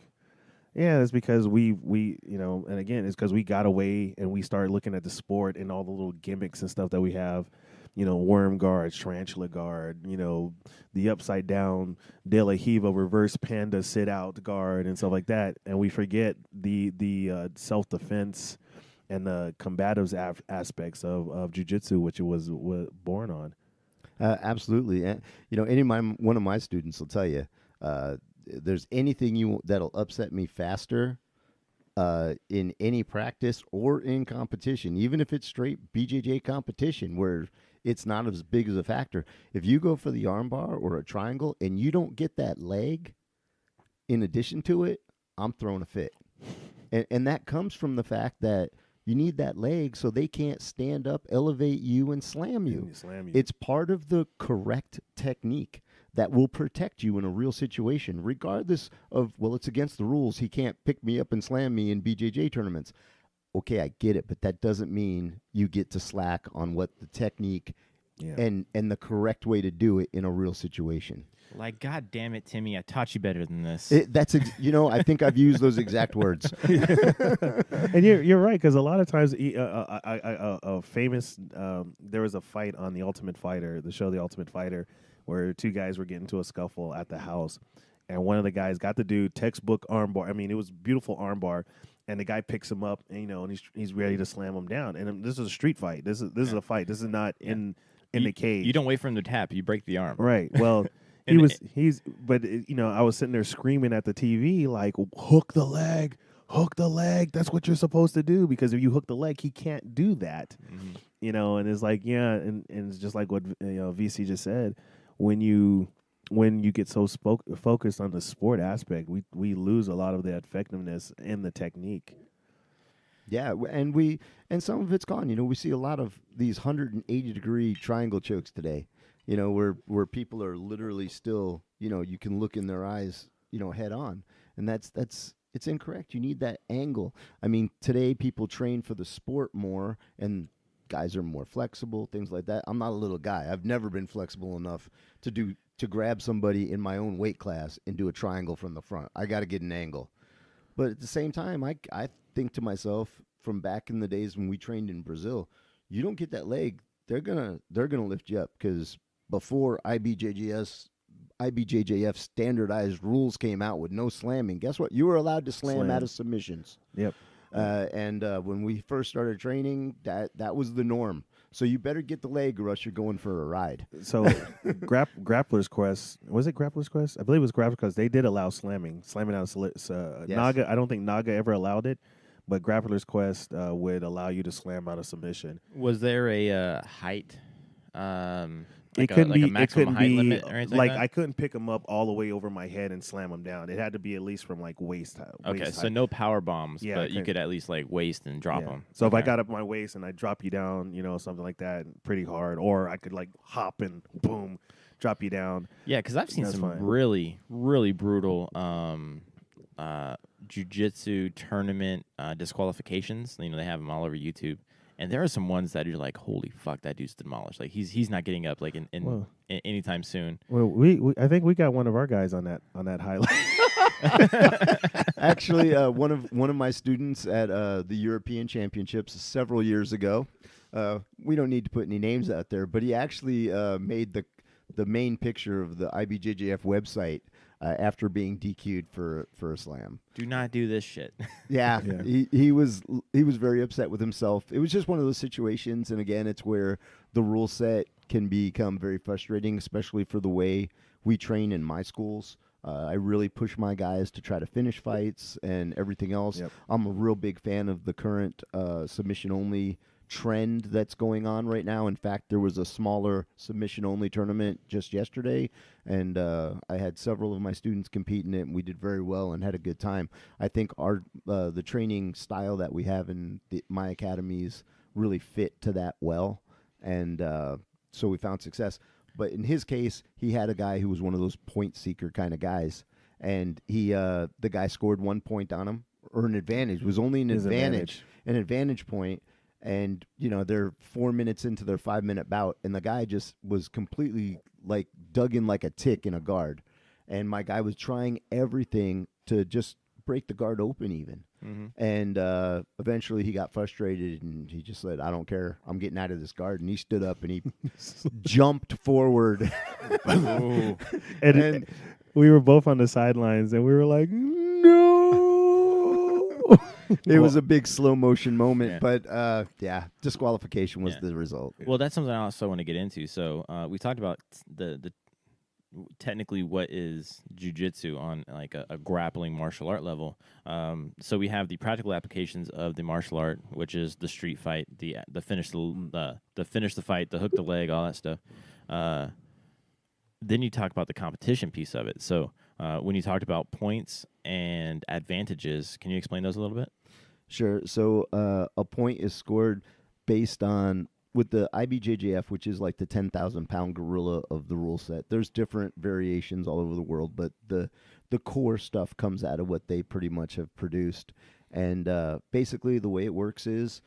yeah, that's because we and again, it's because we got away and we started looking at the sport and all the little gimmicks and stuff that we have, worm guard, tarantula guard, the upside down De La Hiva reverse panda sit out guard and stuff like that. And we forget the self-defense and the combatives aspects of jiu-jitsu, which it was born on. Absolutely. And, one of my students will tell you, there's anything that'll upset me faster in any practice or in competition, even if it's straight BJJ competition where it's not as big as a factor. If you go for the armbar or a triangle and you don't get that leg in addition to it, I'm throwing a fit. And that comes from the fact that you need that leg so they can't stand up, elevate you, and slam you. It's part of the correct technique that will protect you in a real situation, regardless of, well, it's against the rules. He can't pick me up and slam me in BJJ tournaments. Okay, I get it, but that doesn't mean you get to slack on what the technique and the correct way to do it in a real situation. Like, God damn it, Timmy, I taught you better than this. I think I've used those exact words. And you're right, because a lot of times, a famous, there was a fight on The Ultimate Fighter, the show The Ultimate Fighter, where two guys were getting into a scuffle at the house, and one of the guys got the dude textbook armbar. I mean, it was beautiful armbar, and the guy picks him up, and, and he's ready to slam him down. And this is a street fight. This is a fight. This is not in the cage. You don't wait for him to tap. You break the arm. Right. Well. I was sitting there screaming at the TV like, hook the leg. That's what you're supposed to do, because if you hook the leg, he can't do that. Mm-hmm. And it's like, and it's just like what VC just said. When you get so focused on the sport aspect, we lose a lot of the effectiveness in the technique. Yeah, and some of it's gone. We see a lot of these 180-degree triangle chokes today. Where people are literally still, you can look in their eyes, head on. And that's It's incorrect. You need that angle. I mean, today people train for the sport more, and guys are more flexible, things like that. I'm not a little guy. I've never been flexible enough to grab somebody in my own weight class and do a triangle from the front. I got to get an angle. But at the same time, I think to myself, from back in the days when we trained in Brazil, you don't get that leg, they're gonna lift you up, because before IBJJF standardized rules came out with no slamming, guess what? You were allowed to slam out of submissions. Yep. And when we first started training, that was the norm. So you better get the leg, or else you're going for a ride. So Grappler's Quest, was it Grappler's Quest? I believe it was Grappler's Quest. They did allow slamming out. Yes. Naga, I don't think Naga ever allowed it, but Grappler's Quest would allow you to slam out of submission. Was there a height? It couldn't be a maximum height limit or anything like that? I couldn't pick them up all the way over my head and slam them down. It had to be at least from like waist height. Okay, so no power bombs, Yeah, but you okay. could at least like waist and drop Yeah. them. So if I got up my waist and I drop you down, something like that, pretty hard, or I could like hop and boom, drop you down. Yeah, because I've seen That's some fine. really, really brutal jiu-jitsu tournament disqualifications. They have them all over YouTube. And there are some ones that you're like, holy fuck, that dude's demolished. Like he's not getting up like in anytime soon. Well, we I think we got one of our guys on that highlight. Actually, one of my students at the European Championships several years ago. We don't need to put any names out there, but he actually made the main picture of the IBJJF website after being DQ'd for a slam. Do not do this shit. Yeah, Yeah. He was very upset with himself. It was just one of those situations, and again, it's where the rule set can become very frustrating, especially for the way we train in my schools. I really push my guys to try to finish fights and everything else. Yep. I'm a real big fan of the current submission-only trend that's going on right now. In fact, there was a smaller submission-only tournament just yesterday, and I had several of my students compete in it, and we did very well and had a good time. I think our the training style that we have in my academies really fit to that well, and so we found success. But in his case, he had a guy who was one of those point seeker kind of guys, and the guy scored 1 point on him, or an advantage. It was only an advantage point, and they're 4 minutes into their 5 minute bout, and the guy just was completely like dug in like a tick in a guard, and my guy was trying everything to just break the guard open even. Mm-hmm. And eventually he got frustrated, and he just said, I don't care. I'm getting out of this guard. And he stood up and he jumped forward. and we were both on the sidelines, and we were like, no. It was a big slow motion moment, but disqualification was the result. Well, that's something I also want to get into. So we talked about the technically what is jiu-jitsu on like a grappling martial art level. So we have the practical applications of the martial art, which is the street fight, the finish the fight, the hook the leg, all that stuff. Then you talk about the competition piece of it. So when you talked about points and advantages, can you explain those a little bit? Sure. So a point is scored based on, with the IBJJF, which is like the 10,000-pound gorilla of the rule set. There's different variations all over the world, but the core stuff comes out of what they pretty much have produced. And basically the way it works is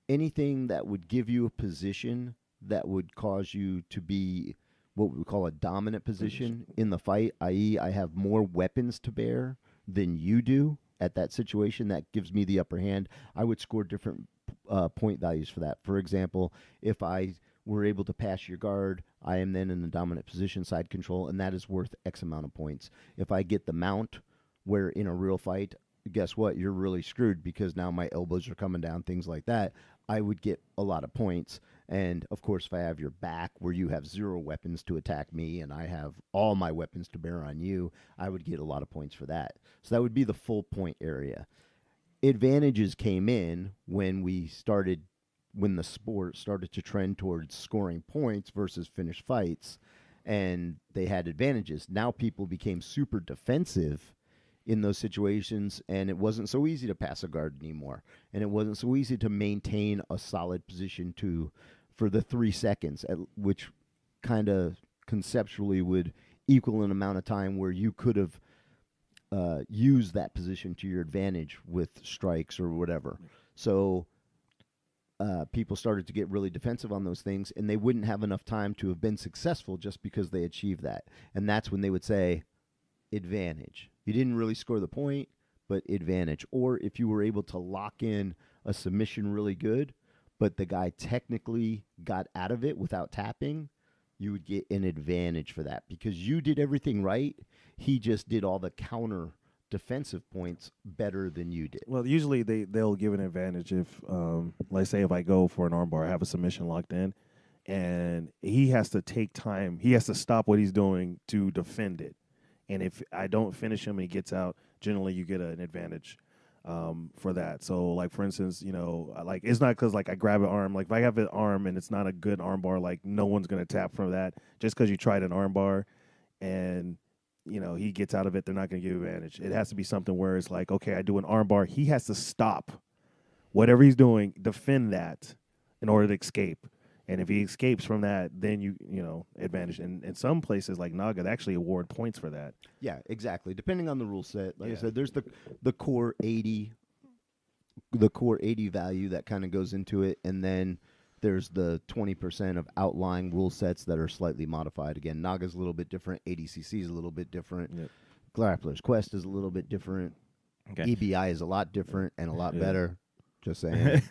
anything that would give you a position that would cause you to be what we would call a dominant position in the fight, i.e. I have more weapons to bear than you do at that situation, that gives me the upper hand. I would score different point values for that. For example, if I were able to pass your guard, I am then in the dominant position, side control, and that is worth X amount of points. If I get the mount, where in a real fight, guess what? You're really screwed, because now my elbows are coming down, things like that. I would get a lot of points. And, of course, if I have your back, where you have 0 weapons to attack me and I have all my weapons to bear on you, I would get a lot of points for that. So that would be the full point area. Advantages came in when the sport started to trend towards scoring points versus finish fights, and they had advantages. Now people became super defensive in those situations, and it wasn't so easy to pass a guard anymore, and it wasn't so easy to maintain a solid position for the 3 seconds, which kind of conceptually would equal an amount of time where you could have use that position to your advantage with strikes or whatever. So people started to get really defensive on those things, and they wouldn't have enough time to have been successful just because they achieved that. And that's when they would say advantage. You didn't really score the point, but advantage. Or if you were able to lock in a submission really good, but the guy technically got out of it without tapping, you would get an advantage for that because you did everything right. He just did all the counter defensive points better than you did. Well, usually they'll give an advantage if, let's say, if I go for an armbar, I have a submission locked in, and he has to take time. He has to stop what he's doing to defend it. And if I don't finish him and he gets out, generally you get an advantage for that. So, like, for instance, you know, like it's not because, like, I grab an arm. Like, if I have an arm and it's not a good arm bar, like, no one's going to tap from that just because you tried an arm bar and, you know, he gets out of it, they're not going to give you advantage. It has to be something where it's like, okay, I do an arm bar. He has to stop whatever he's doing, defend that in order to escape. And if he escapes from that, then you know, advantage. And in some places like Naga, they actually award points for that. Yeah, exactly. Depending on the rule set. Like I said, there's the core 80 value that kind of goes into it, and then there's the 20% of outlying rule sets that are slightly modified. Again, Naga's a little bit different, ADCC is a little bit different. Yep. Grappler's Quest is a little bit different. Okay. EBI is a lot different and a lot better. Just saying.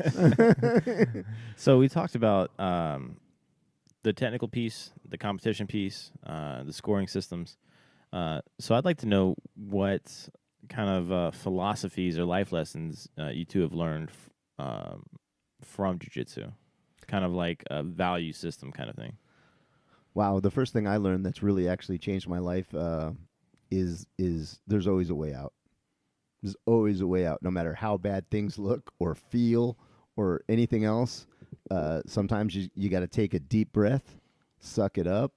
So we talked about the technical piece, the competition piece, the scoring systems. So I'd like to know what kind of philosophies or life lessons you two have learned from jiu-jitsu, kind of like a value system kind of thing. Wow, the first thing I learned that's really actually changed my life is there's always a way out. There's always a way out, no matter how bad things look or feel or anything else. Sometimes you got to take a deep breath, suck it up,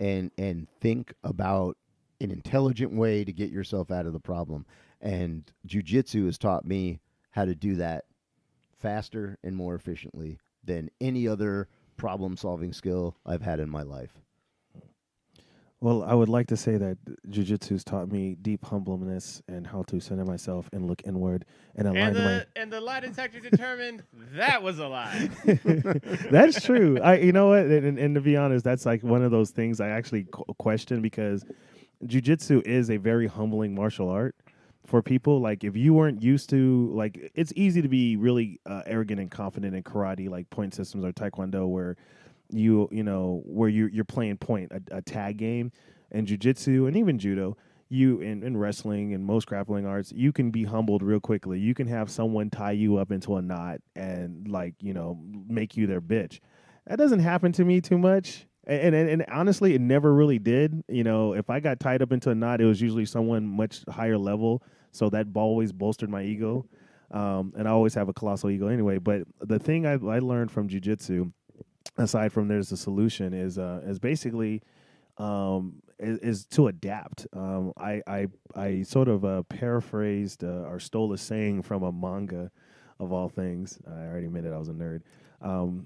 and think about an intelligent way to get yourself out of the problem. And jiu-jitsu has taught me how to do that faster and more efficiently than any other problem-solving skill I've had in my life. Well, I would like to say that jiu-jitsu's taught me deep humbleness and how to center myself and look inward and align And the lie detector determined that was a lie. That's true. You know what? And to be honest, that's like one of those things I actually question because jiu-jitsu is a very humbling martial art for people. Like, if you weren't used to, like, it's easy to be really arrogant and confident in karate, like point systems or taekwondo, where you're playing point, a tag game. And jiu-jitsu and even judo, you in wrestling and most grappling arts, you can be humbled real quickly. You can have someone tie you up into a knot and, like, you know, make you their bitch. That doesn't happen to me too much. And honestly, it never really did. You know, if I got tied up into a knot, it was usually someone much higher level. So that always bolstered my ego. And I always have a colossal ego anyway. But the thing I learned from jiu-jitsu, aside from there's a solution, is basically is to adapt. I sort of paraphrased or stole a saying from a manga, of all things. I already admitted I was a nerd.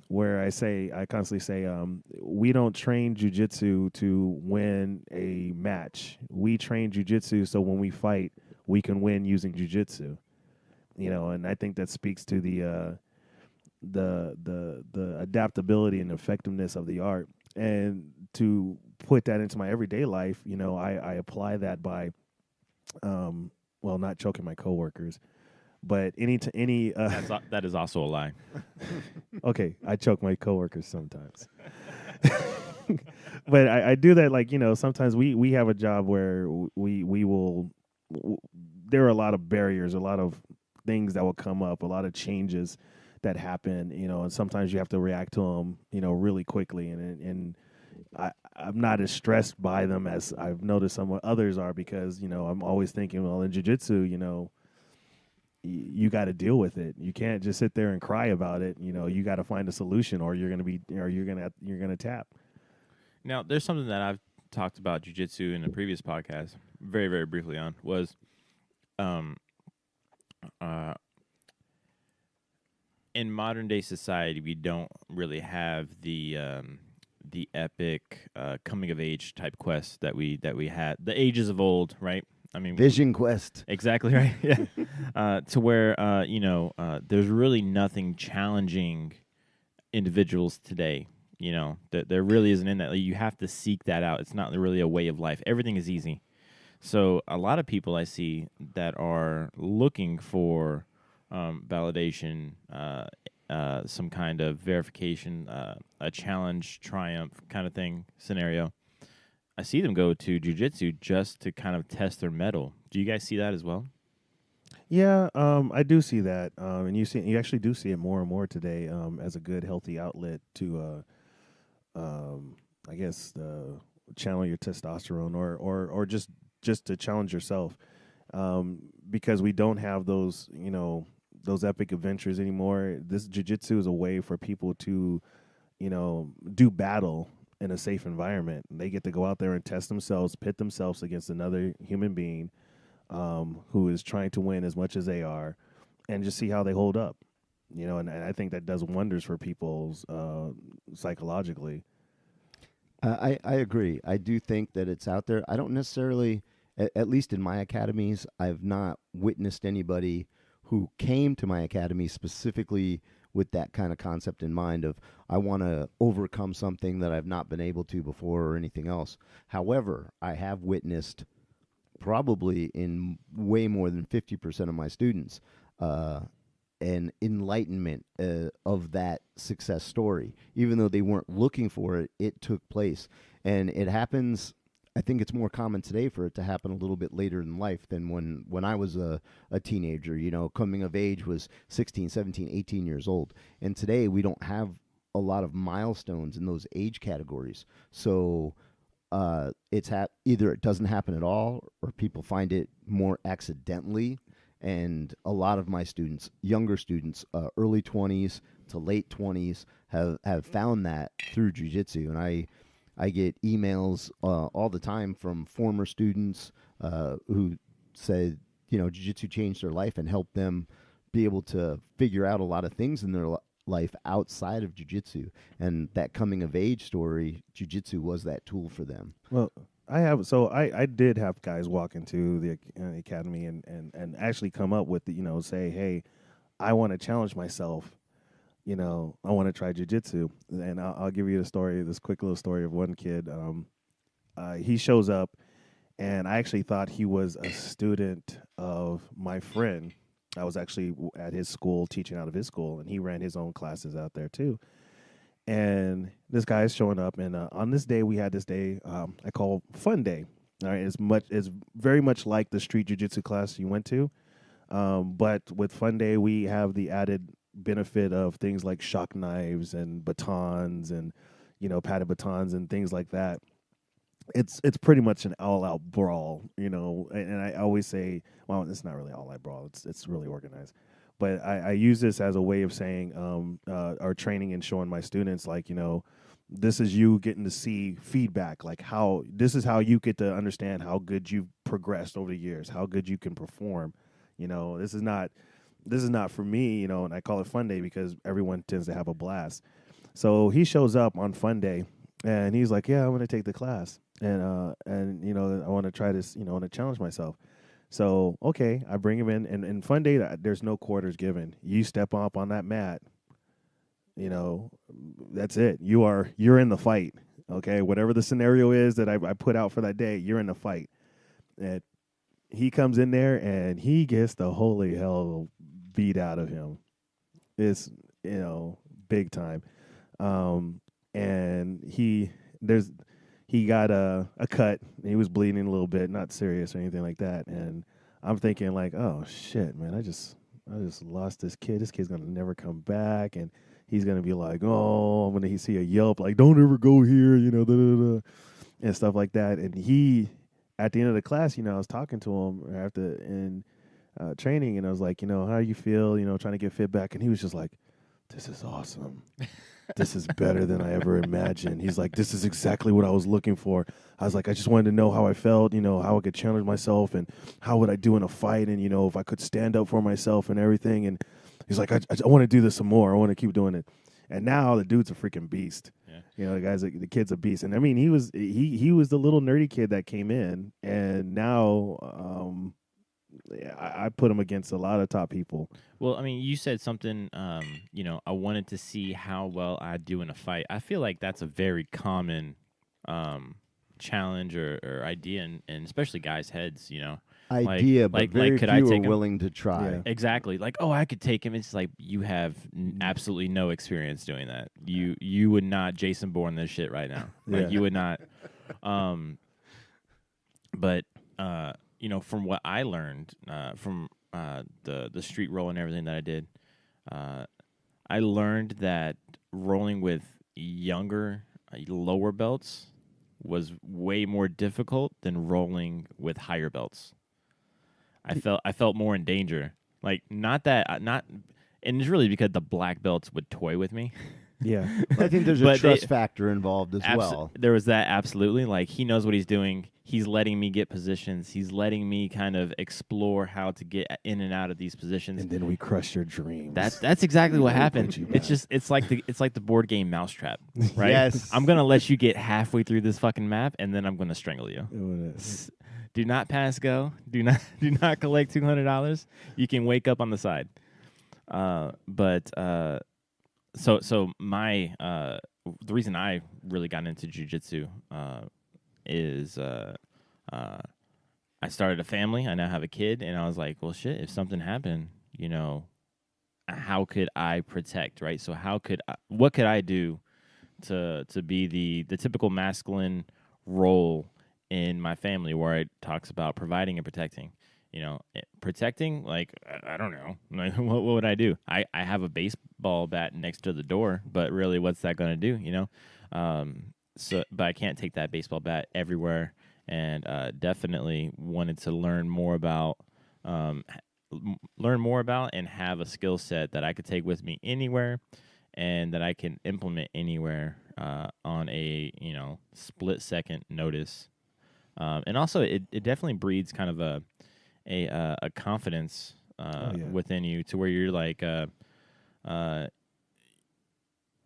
Where I constantly say, we don't train jiu-jitsu to win a match. We train jiu-jitsu so when we fight, we can win using jiu-jitsu. You know, and I think that speaks to the adaptability and effectiveness of the art. And to put that into my everyday life, you know, I apply that by, not choking my coworkers, but that is also a lie. Okay, I choke my coworkers sometimes. But I do that, like, you know, sometimes we have a job where we will, there are a lot of barriers, a lot of things that will come up, a lot of changes that happen, you know, and sometimes you have to react to them, you know, really quickly. And I'm not as stressed by them as I've noticed some others are, because, you know, I'm always thinking, well, in jiu-jitsu, you know, you got to deal with it. You can't just sit there and cry about it. You know, you got to find a solution, or you're going to tap. Now, there's something that I've talked about jiu-jitsu in a previous podcast, very, very briefly on, was in modern day society, we don't really have the epic coming of age type quest that we had, the ages of old, right? I mean, Vision Quest. exactly right. Yeah, to where there's really nothing challenging individuals today. There really isn't in that. Like, you have to seek that out. It's not really a way of life. Everything is easy. So a lot of people I see that are looking for validation, some kind of verification, a challenge, triumph kind of thing scenario. I see them go to jiu-jitsu just to kind of test their mettle. Do you guys see that as well? Yeah, I do see that, and you actually do see it more and more today as a good, healthy outlet to, I guess, channel your testosterone or just to challenge yourself, because we don't have those epic adventures anymore. This jiu-jitsu is a way for people to, do battle in a safe environment. They get to go out there and test themselves, pit themselves against another human being who is trying to win as much as they are, and just see how they hold up. And I think that does wonders for people's psychologically. I agree. I do think that it's out there. I don't necessarily, at least in my academies, I've not witnessed anybody who came to my academy specifically with that kind of concept in mind of, I want to overcome something that I've not been able to before or anything else. However, I have witnessed probably in way more than 50% of my students an enlightenment of that success story. Even though they weren't looking for it, it took place. And it happens, I think it's more common today for it to happen a little bit later in life than when I was a teenager. Coming of age was 16, 17, 18 years old. And today we don't have a lot of milestones in those age categories. So either it doesn't happen at all, or people find it more accidentally. And a lot of my students, younger students, early 20s to late 20s, have found that through jiu-jitsu. And I get emails all the time from former students who said, jiu-jitsu changed their life and helped them be able to figure out a lot of things in their life outside of jiu-jitsu. And that coming of age story, jiu-jitsu was that tool for them. Well, I did have guys walk into the academy and actually come up with say, hey, I want to challenge myself. I want to try jiu-jitsu. And I'll give you this quick little story of one kid. He shows up, and I actually thought he was a student of my friend. I was actually at his school, teaching out of his school, and he ran his own classes out there too. And this guy is showing up, and on this day, we had this day I call Fun Day. All right, it's very much like the street jiu-jitsu class you went to, but with Fun Day, we have the added benefit of things like shock knives and batons and padded batons and things like that. It's pretty much an all-out brawl, and I always say, well, it's not really all-out brawl. It's really organized. But I use this as a way of saying, our training and showing my students, like, this is you getting to see feedback, like this is how you get to understand how good you've progressed over the years, how good you can perform. This is not for me, and I call it Fun Day because everyone tends to have a blast. So he shows up on Fun Day, and he's like, yeah, I'm going to take the class. And I want to try this, I want to challenge myself. So, okay, I bring him in, and in Fun Day, there's no quarters given. You step up on that mat, that's it. You're in the fight, okay? Whatever the scenario is that I put out for that day, you're in the fight. And he comes in there, and he gets the holy hell beat out of him. It's, big time. And he got a cut. And he was bleeding a little bit, not serious or anything like that. And I'm thinking like, oh shit, man, I just lost this kid. This kid's gonna never come back, and he's gonna be like, oh, when he see a yelp like, don't ever go here, and stuff like that. And he, at the end of the class, I was talking to him after in training, and I was like, how do you feel? Trying to get fit back, and he was just like, this is awesome. This is better than I ever imagined. He's like, this is exactly what I was looking for. I was like, I just wanted to know how I felt, how I could challenge myself, and how would I do in a fight, and, if I could stand up for myself and everything. And he's like, I want to do this some more. I want to keep doing it. And now the dude's a freaking beast. You know, the kid's a beast, and I mean, he was the little nerdy kid that came in, and now I put him against a lot of top people. Well, I mean, you said something. You know, I wanted to see how well I do in a fight. I feel like that's a very common challenge or idea, and especially guys' heads. You know, Idea, but very could few I are take him? willing to try. Yeah. Exactly. Like, oh, I could take him. It's like you have absolutely no experience doing that. You would not Jason Bourne this shit right now. Like you would not. But you know, from what I learned from the street roll and everything that I did, I learned that rolling with younger, lower belts was way more difficult than rolling with higher belts. I felt more in danger. Like not, and it's really because the black belts would toy with me. Yeah, I think there's a trust factor involved as well. There was that, absolutely. Like he knows what he's doing. He's letting me get positions. He's letting me kind of explore how to get in and out of these positions. and then we crush your dreams. That's exactly what happened. It's like the board game Mousetrap, right? Yes. I'm gonna let you get halfway through this fucking map, and then I'm gonna strangle you. Do not pass go. Do not collect $200. You can wake up on the side. So my the reason I really got into jiu-jitsu is I started a family. I now have a kid, and I was like, well, shit, if something happened, you know, how could I protect, right? So what could I do to be the typical masculine role in my family where it talks about providing and protecting? You know, protecting, like, I don't know. Like, what would I do? I have a baseball bat next to the door, but really, what's that going to do, you know? But I can't take that baseball bat everywhere, and definitely wanted to learn more about and have a skill set that I could take with me anywhere and that I can implement anywhere on a, you know, split-second notice. And also, it definitely breeds kind of a confidence within you to where you're like,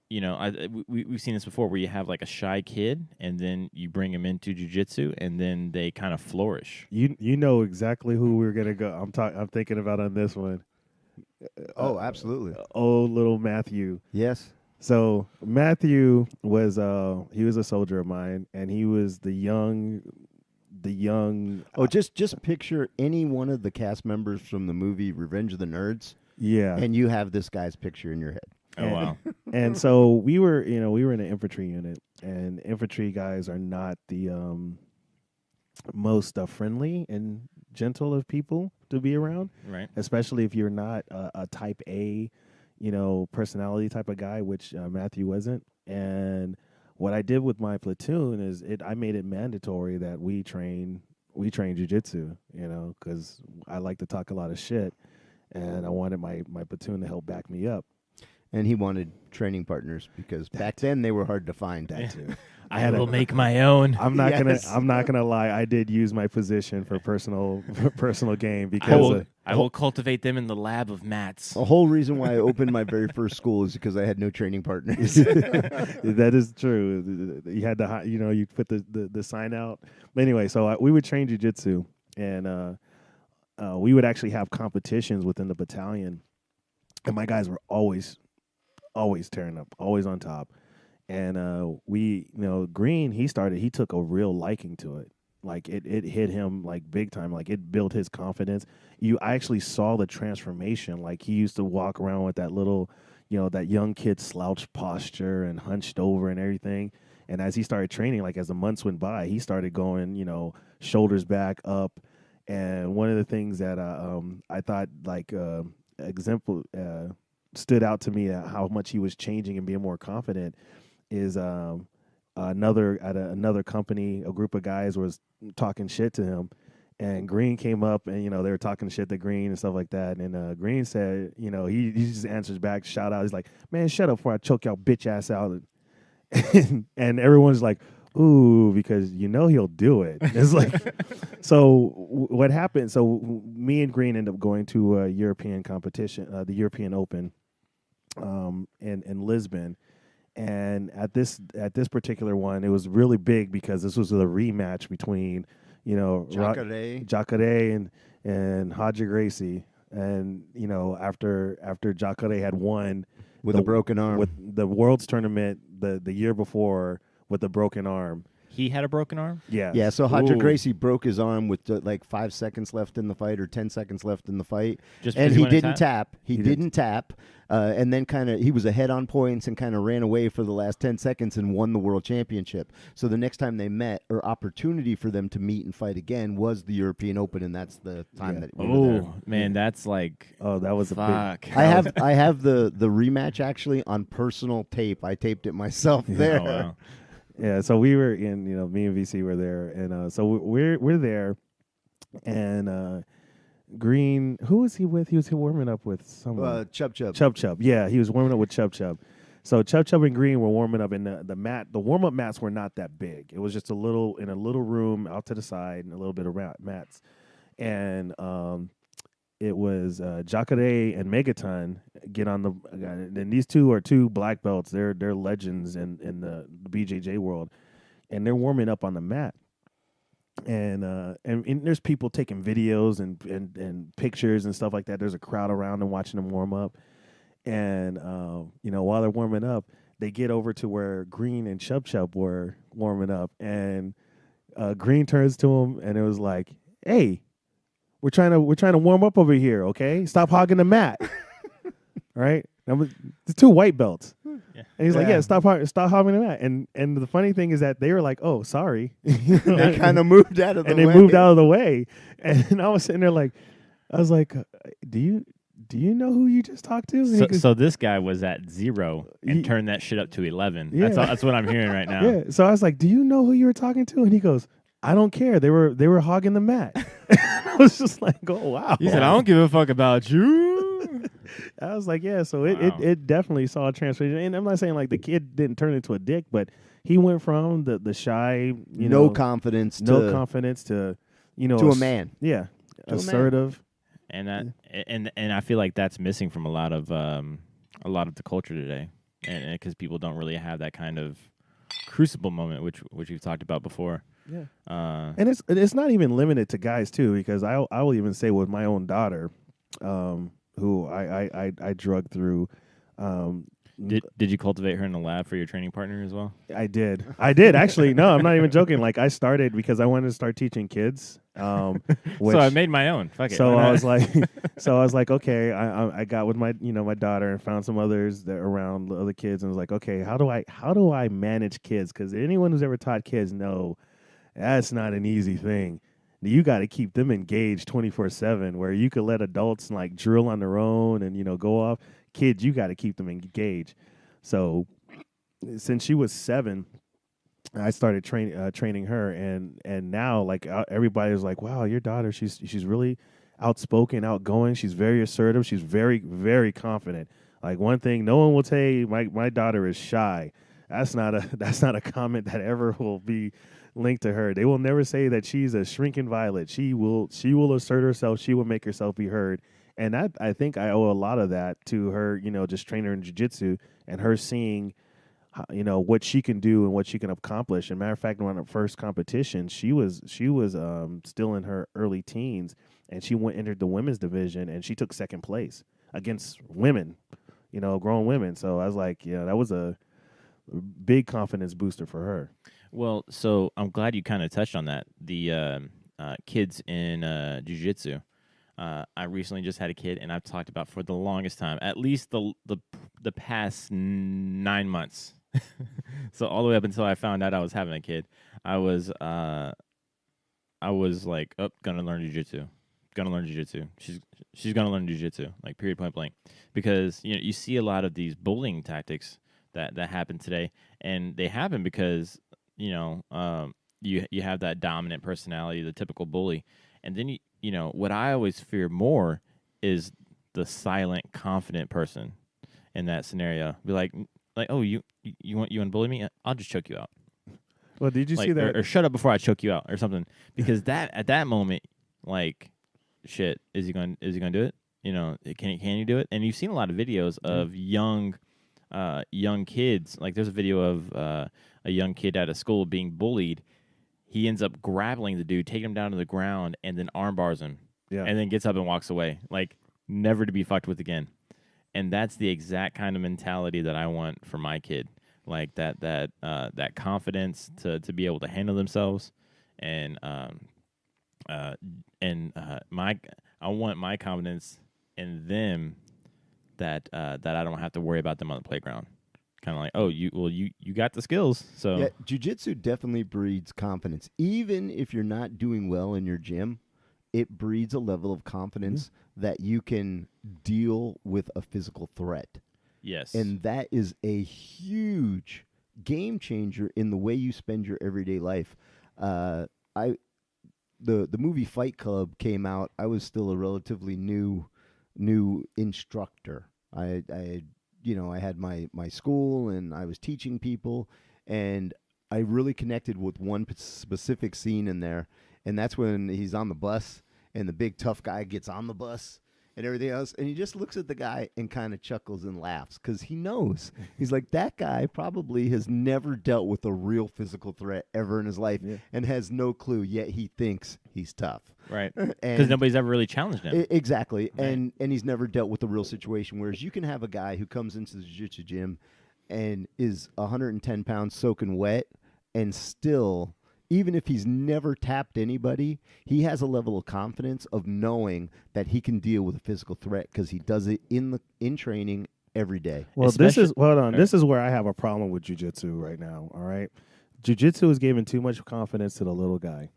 you know, we've seen this before where you have like a shy kid and then you bring him into jiu-jitsu and then they kind of flourish. You know exactly who we're gonna go. I'm thinking about on this one. Oh, absolutely. Old little Matthew. Yes. So Matthew was he was a soldier of mine, and he was the young. Oh, just picture any one of the cast members from the movie Revenge of the Nerds. Yeah. And you have this guy's picture in your head. Oh, wow. And so we were in an infantry unit, and infantry guys are not the most friendly and gentle of people to be around. Right. Especially if you're not a type A, you know, personality type of guy, which Matthew wasn't. And what I did with my platoon is I made it mandatory that we train jiu-jitsu, you know, because I like to talk a lot of shit, and I wanted my platoon to help back me up. And he wanted training partners because back then they were hard to find. That too. I will make my own. I'm not gonna lie. I did use my position for personal gain because I will cultivate them in the lab of mats. The whole reason why I opened my very first school is because I had no training partners. That is true. You had to, you know, you put the sign out. But anyway, so we would train jiu-jitsu, and we would actually have competitions within the battalion, and my guys were always tearing up, always on top. And we, you know, Green, he took a real liking to it. Like it hit him like big time. Like it built his confidence. I actually saw the transformation. Like he used to walk around with that little, you know, that young kid slouch posture and hunched over and everything. And as he started training, like as the months went by, he started going, you know, shoulders back, up. And one of the things that I thought like stood out to me how much he was changing and being more confident is another company, a group of guys was talking shit to him, and Green came up, and you know they were talking shit to Green and stuff like that, and Green said, you know, he just answers back, shout out, he's like, man, shut up before I choke y'all bitch ass out, and everyone's like, ooh, because you know he'll do it. It's like, so what happened? So me and Green ended up going to a European competition, the European Open, in Lisbon. And at this particular one, it was really big because this was a rematch between, Jacare. and Haja Gracie. And after Jacare had won With a broken arm. with the World's Tournament the year before with a broken arm. He had a broken arm? Yeah. Yeah, so Haja Ooh. Gracie broke his arm with like 5 seconds left in the fight or 10 seconds left in the fight. Just and because he went and didn't tap. He didn't tap. And then he was ahead on points and kind of ran away for the last 10 seconds and won the world championship. So the next time they met, or opportunity for them to meet and fight again, was the European Open, and that's the time that we were there. Oh, man, that's like... Oh, that was fuck. a big... I have the rematch actually on personal tape. I taped it myself there. Oh, wow. Yeah, so we were in, me and VC were there, and so we're there, and Green, who was he with? He was warming up with someone. Chub. Chub. Yeah, he was warming up with Chub. So Chub and Green were warming up, and the warm up mats were not that big. It was just in a little room out to the side, and a little bit of mats, and it was Jacare and Megaton get on the. And these two are two black belts. They're legends in the BJJ world, and they're warming up on the mat. And there's people taking videos and pictures and stuff like that. There's a crowd around them watching them warm up, and while they're warming up, they get over to where Green and Chub were warming up, and Green turns to him and it was like, "Hey, we're trying to warm up over here, okay? Stop hogging the mat." Right? The two white belts. Yeah. And he's like, "Yeah, stop hogging the mat." And the funny thing is that they were like, "Oh, sorry." They kind of moved out of the way. And they moved out of the way. And I was sitting there like, do you know who you just talked to? And So this guy was at 0 and turned that shit up to 11. Yeah. That's what I'm hearing right now. Yeah. So I was like, "Do you know who you were talking to?" And he goes, "I don't care. They were hogging the mat." I was just like, "Oh, wow." He said, "I don't give a fuck about you." I was like, "Yeah." So Wow. it definitely saw a transformation. And I'm not saying like the kid didn't turn into a dick, but he went from the shy, no confidence to to a man. Yeah, To a man. assertive. And that and I feel like that's missing from a lot of the culture today, and because people don't really have that kind of crucible moment, which we've talked about before. Yeah. And it's not even limited to guys too, because I will even say with my own daughter, who I drug through. Did you cultivate her in the lab for your training partner as well? I did actually. No, I'm not even joking. Like I started because I wanted to start teaching kids. So I made my own. Fuck it. So I was like, okay. I got with my my daughter and found some others that around other kids, and was like, okay, how do I manage kids? Because anyone who's ever taught kids know that's not an easy thing. You got to keep them engaged 24/7. Where you could let adults like drill on their own and go off. Kids, you got to keep them engaged. So since she was 7, I started training her, and now like everybody was like, "Wow, your daughter, she's really outspoken, outgoing. She's very assertive. She's very, very confident." Like one thing, no one will say my daughter is shy. That's not a comment that ever will be linked to her. They will never say that she's a shrinking violet. She will assert herself. She will make herself be heard. And I think I owe a lot of that to her, just training her in jiu-jitsu and her seeing, what she can do and what she can accomplish. And matter of fact, on her first competition, she was still in her early teens, and she entered the women's division, and she took second place against women, grown women. So I was like, yeah, that was a big confidence booster for her. Well, so I'm glad you kind of touched on that. The kids in jiu-jitsu. I recently just had a kid, and I've talked about for the longest time, at least the past 9 months. So all the way up until I found out I was having a kid, I was like, "Oh, gonna learn jiu-jitsu. Gonna learn jiu-jitsu. She's gonna learn jiu-jitsu." Like period, point blank. Because you see a lot of these bullying tactics that happen today, and they happen because you have that dominant personality, the typical bully, and then what I always fear more is the silent, confident person in that scenario. Be like, "Oh, you want to bully me? I'll just choke you out." Well, did you see that? Or shut up before I choke you out, or something. Because at that moment, like, shit, is he going to do it? Can he do it? And you've seen a lot of videos of young young kids. Like there's a video of a young kid at a school being bullied. He ends up grappling the dude, taking him down to the ground, and then arm bars him. Yeah. And then gets up and walks away. Like never to be fucked with again. And that's the exact kind of mentality that I want for my kid. Like that confidence to be able to handle themselves, and I want my confidence in them that I don't have to worry about them on the playground. Kind of like, oh, you got the skills. So yeah, jiu-jitsu definitely breeds confidence. Even if you're not doing well in your gym, it breeds a level of confidence that you can deal with a physical threat. yes, And that is a huge game changer in the way you spend your everyday life. The movie Fight Club came out. I was still a relatively new instructor. I had my school and I was teaching people, and I really connected with one specific scene in there, and that's when he's on the bus and the big tough guy gets on the bus and everything else, and he just looks at the guy and kind of chuckles and laughs because he knows. He's like, that guy probably has never dealt with a real physical threat ever in his life and has no clue, yet he thinks he's tough. right, because nobody's ever really challenged him. Exactly, Right. and he's never dealt with a real situation, whereas you can have a guy who comes into the jiu-jitsu gym and is 110 pounds soaking wet and still, even if he's never tapped anybody, he has a level of confidence of knowing that he can deal with a physical threat because he does it in training every day. Well, Especially- this is where I have a problem with jiu-jitsu right now, all right? Jiu-jitsu is giving too much confidence to the little guy,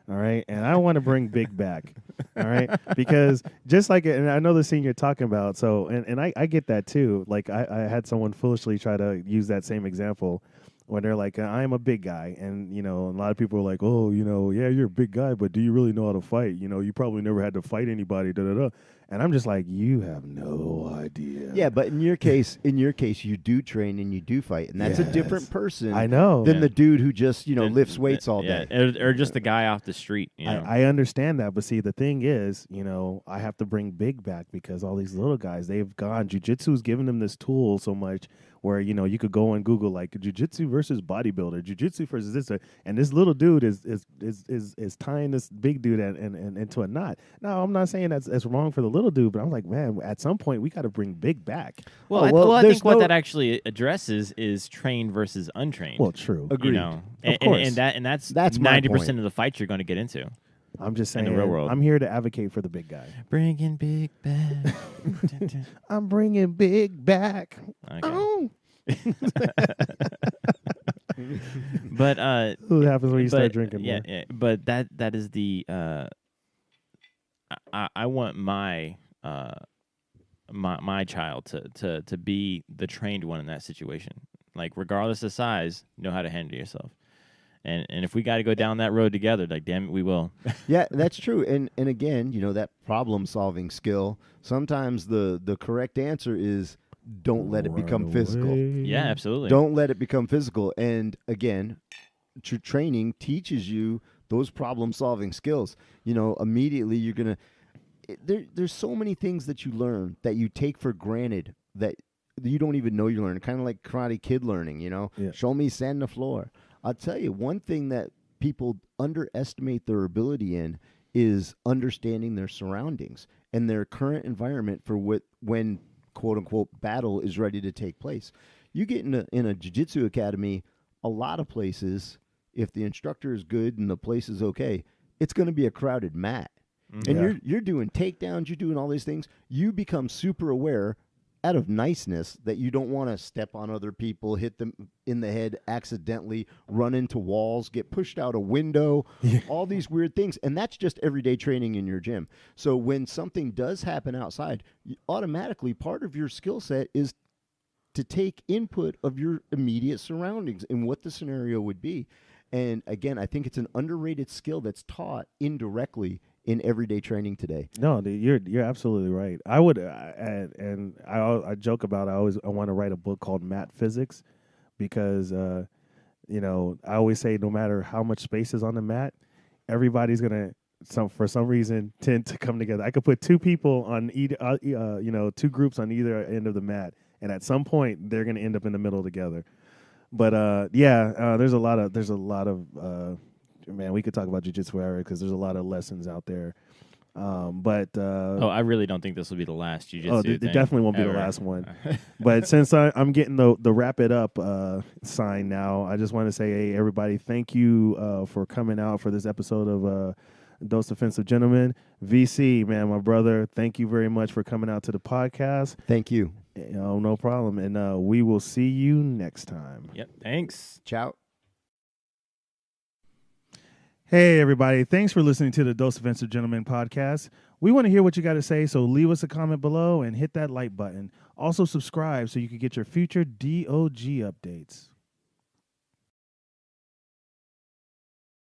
all right? And I want to bring Big back, all right? Because just like, and I know the scene you're talking about, so, and I get that too. Like, I had someone foolishly try to use that same example when they're like, I'm a big guy. And, a lot of people are like, oh, yeah, you're a big guy, but do you really know how to fight? You probably never had to fight anybody, da-da-da. And I'm just like, you have no idea. Yeah, but in your case, you do train and you do fight, and that's a different person. I know. Than the dude who just lifts weights all day, or just the guy off the street. I understand that, but see, the thing is, I have to bring Big back because all these little guys, they've gone. Jiu-jitsu's given them this tool so much where you could go and Google like jiu-jitsu versus bodybuilder, jiu-jitsu versus this, and this little dude is tying this big dude and into a knot. Now, I'm not saying that's wrong for the little dude, but I'm like, man, at some point we got to bring Big back. Well, I think what that actually addresses is trained versus untrained. Well, true. Agreed. Of course. And that's my 90% point. of the fights you're going to get into. I'm just saying, in the real world. I'm here to advocate for the big guy. Bringing Big back. I'm bringing Big back. Okay. Oh. But what happens when you start drinking more? Yeah, but that is the I want my my child to be the trained one in that situation. Like regardless of size, know how to handle yourself. And if we got to go down that road together, like damn it, we will. Yeah, that's true. And again, that problem solving skill. Sometimes the correct answer is don't let it become physical. Yeah, absolutely. Don't let it become physical. And again, training teaches you those problem solving skills. Immediately you're gonna. There's so many things that you learn that you take for granted that you don't even know you learn. Kind of like Karate Kid learning. Yeah. Show me sand the floor. I'll tell you, one thing that people underestimate their ability in is understanding their surroundings and their current environment for when quote-unquote battle is ready to take place. You get in a jiu-jitsu academy, a lot of places, if the instructor is good and the place is okay, it's going to be a crowded mat. Mm-hmm. And you're doing takedowns, you're doing all these things. You become super aware out of niceness that you don't want to step on other people, hit them in the head accidentally, run into walls, get pushed out a window, all these weird things. And that's just everyday training in your gym. So when something does happen outside, automatically part of your skill set is to take input of your immediate surroundings and what the scenario would be. And again, I think it's an underrated skill that's taught indirectly in everyday training today. No, you're absolutely right. I would, and I joke about I want to write a book called Mat Physics, because I always say no matter how much space is on the mat, everybody's gonna for some reason tend to come together. I could put two people on two groups on either end of the mat, and at some point they're going to end up in the middle together. But there's a lot of man, we could talk about jiu-jitsu forever because there's a lot of lessons out there. I really don't think this will be the last jiu-jitsu it definitely won't be the last one. But since I'm getting the wrap it up sign now, I just want to say, hey, everybody, thank you for coming out for this episode of Those Defensive Gentlemen. VC, man, my brother, thank you very much for coming out to the podcast. Thank you. No problem. And we will see you next time. Yep. Thanks. Ciao. Hey, everybody. Thanks for listening to the Dose Defensive Gentlemen podcast. We want to hear what you got to say, so leave us a comment below and hit that like button. Also, subscribe so you can get your future DOG updates.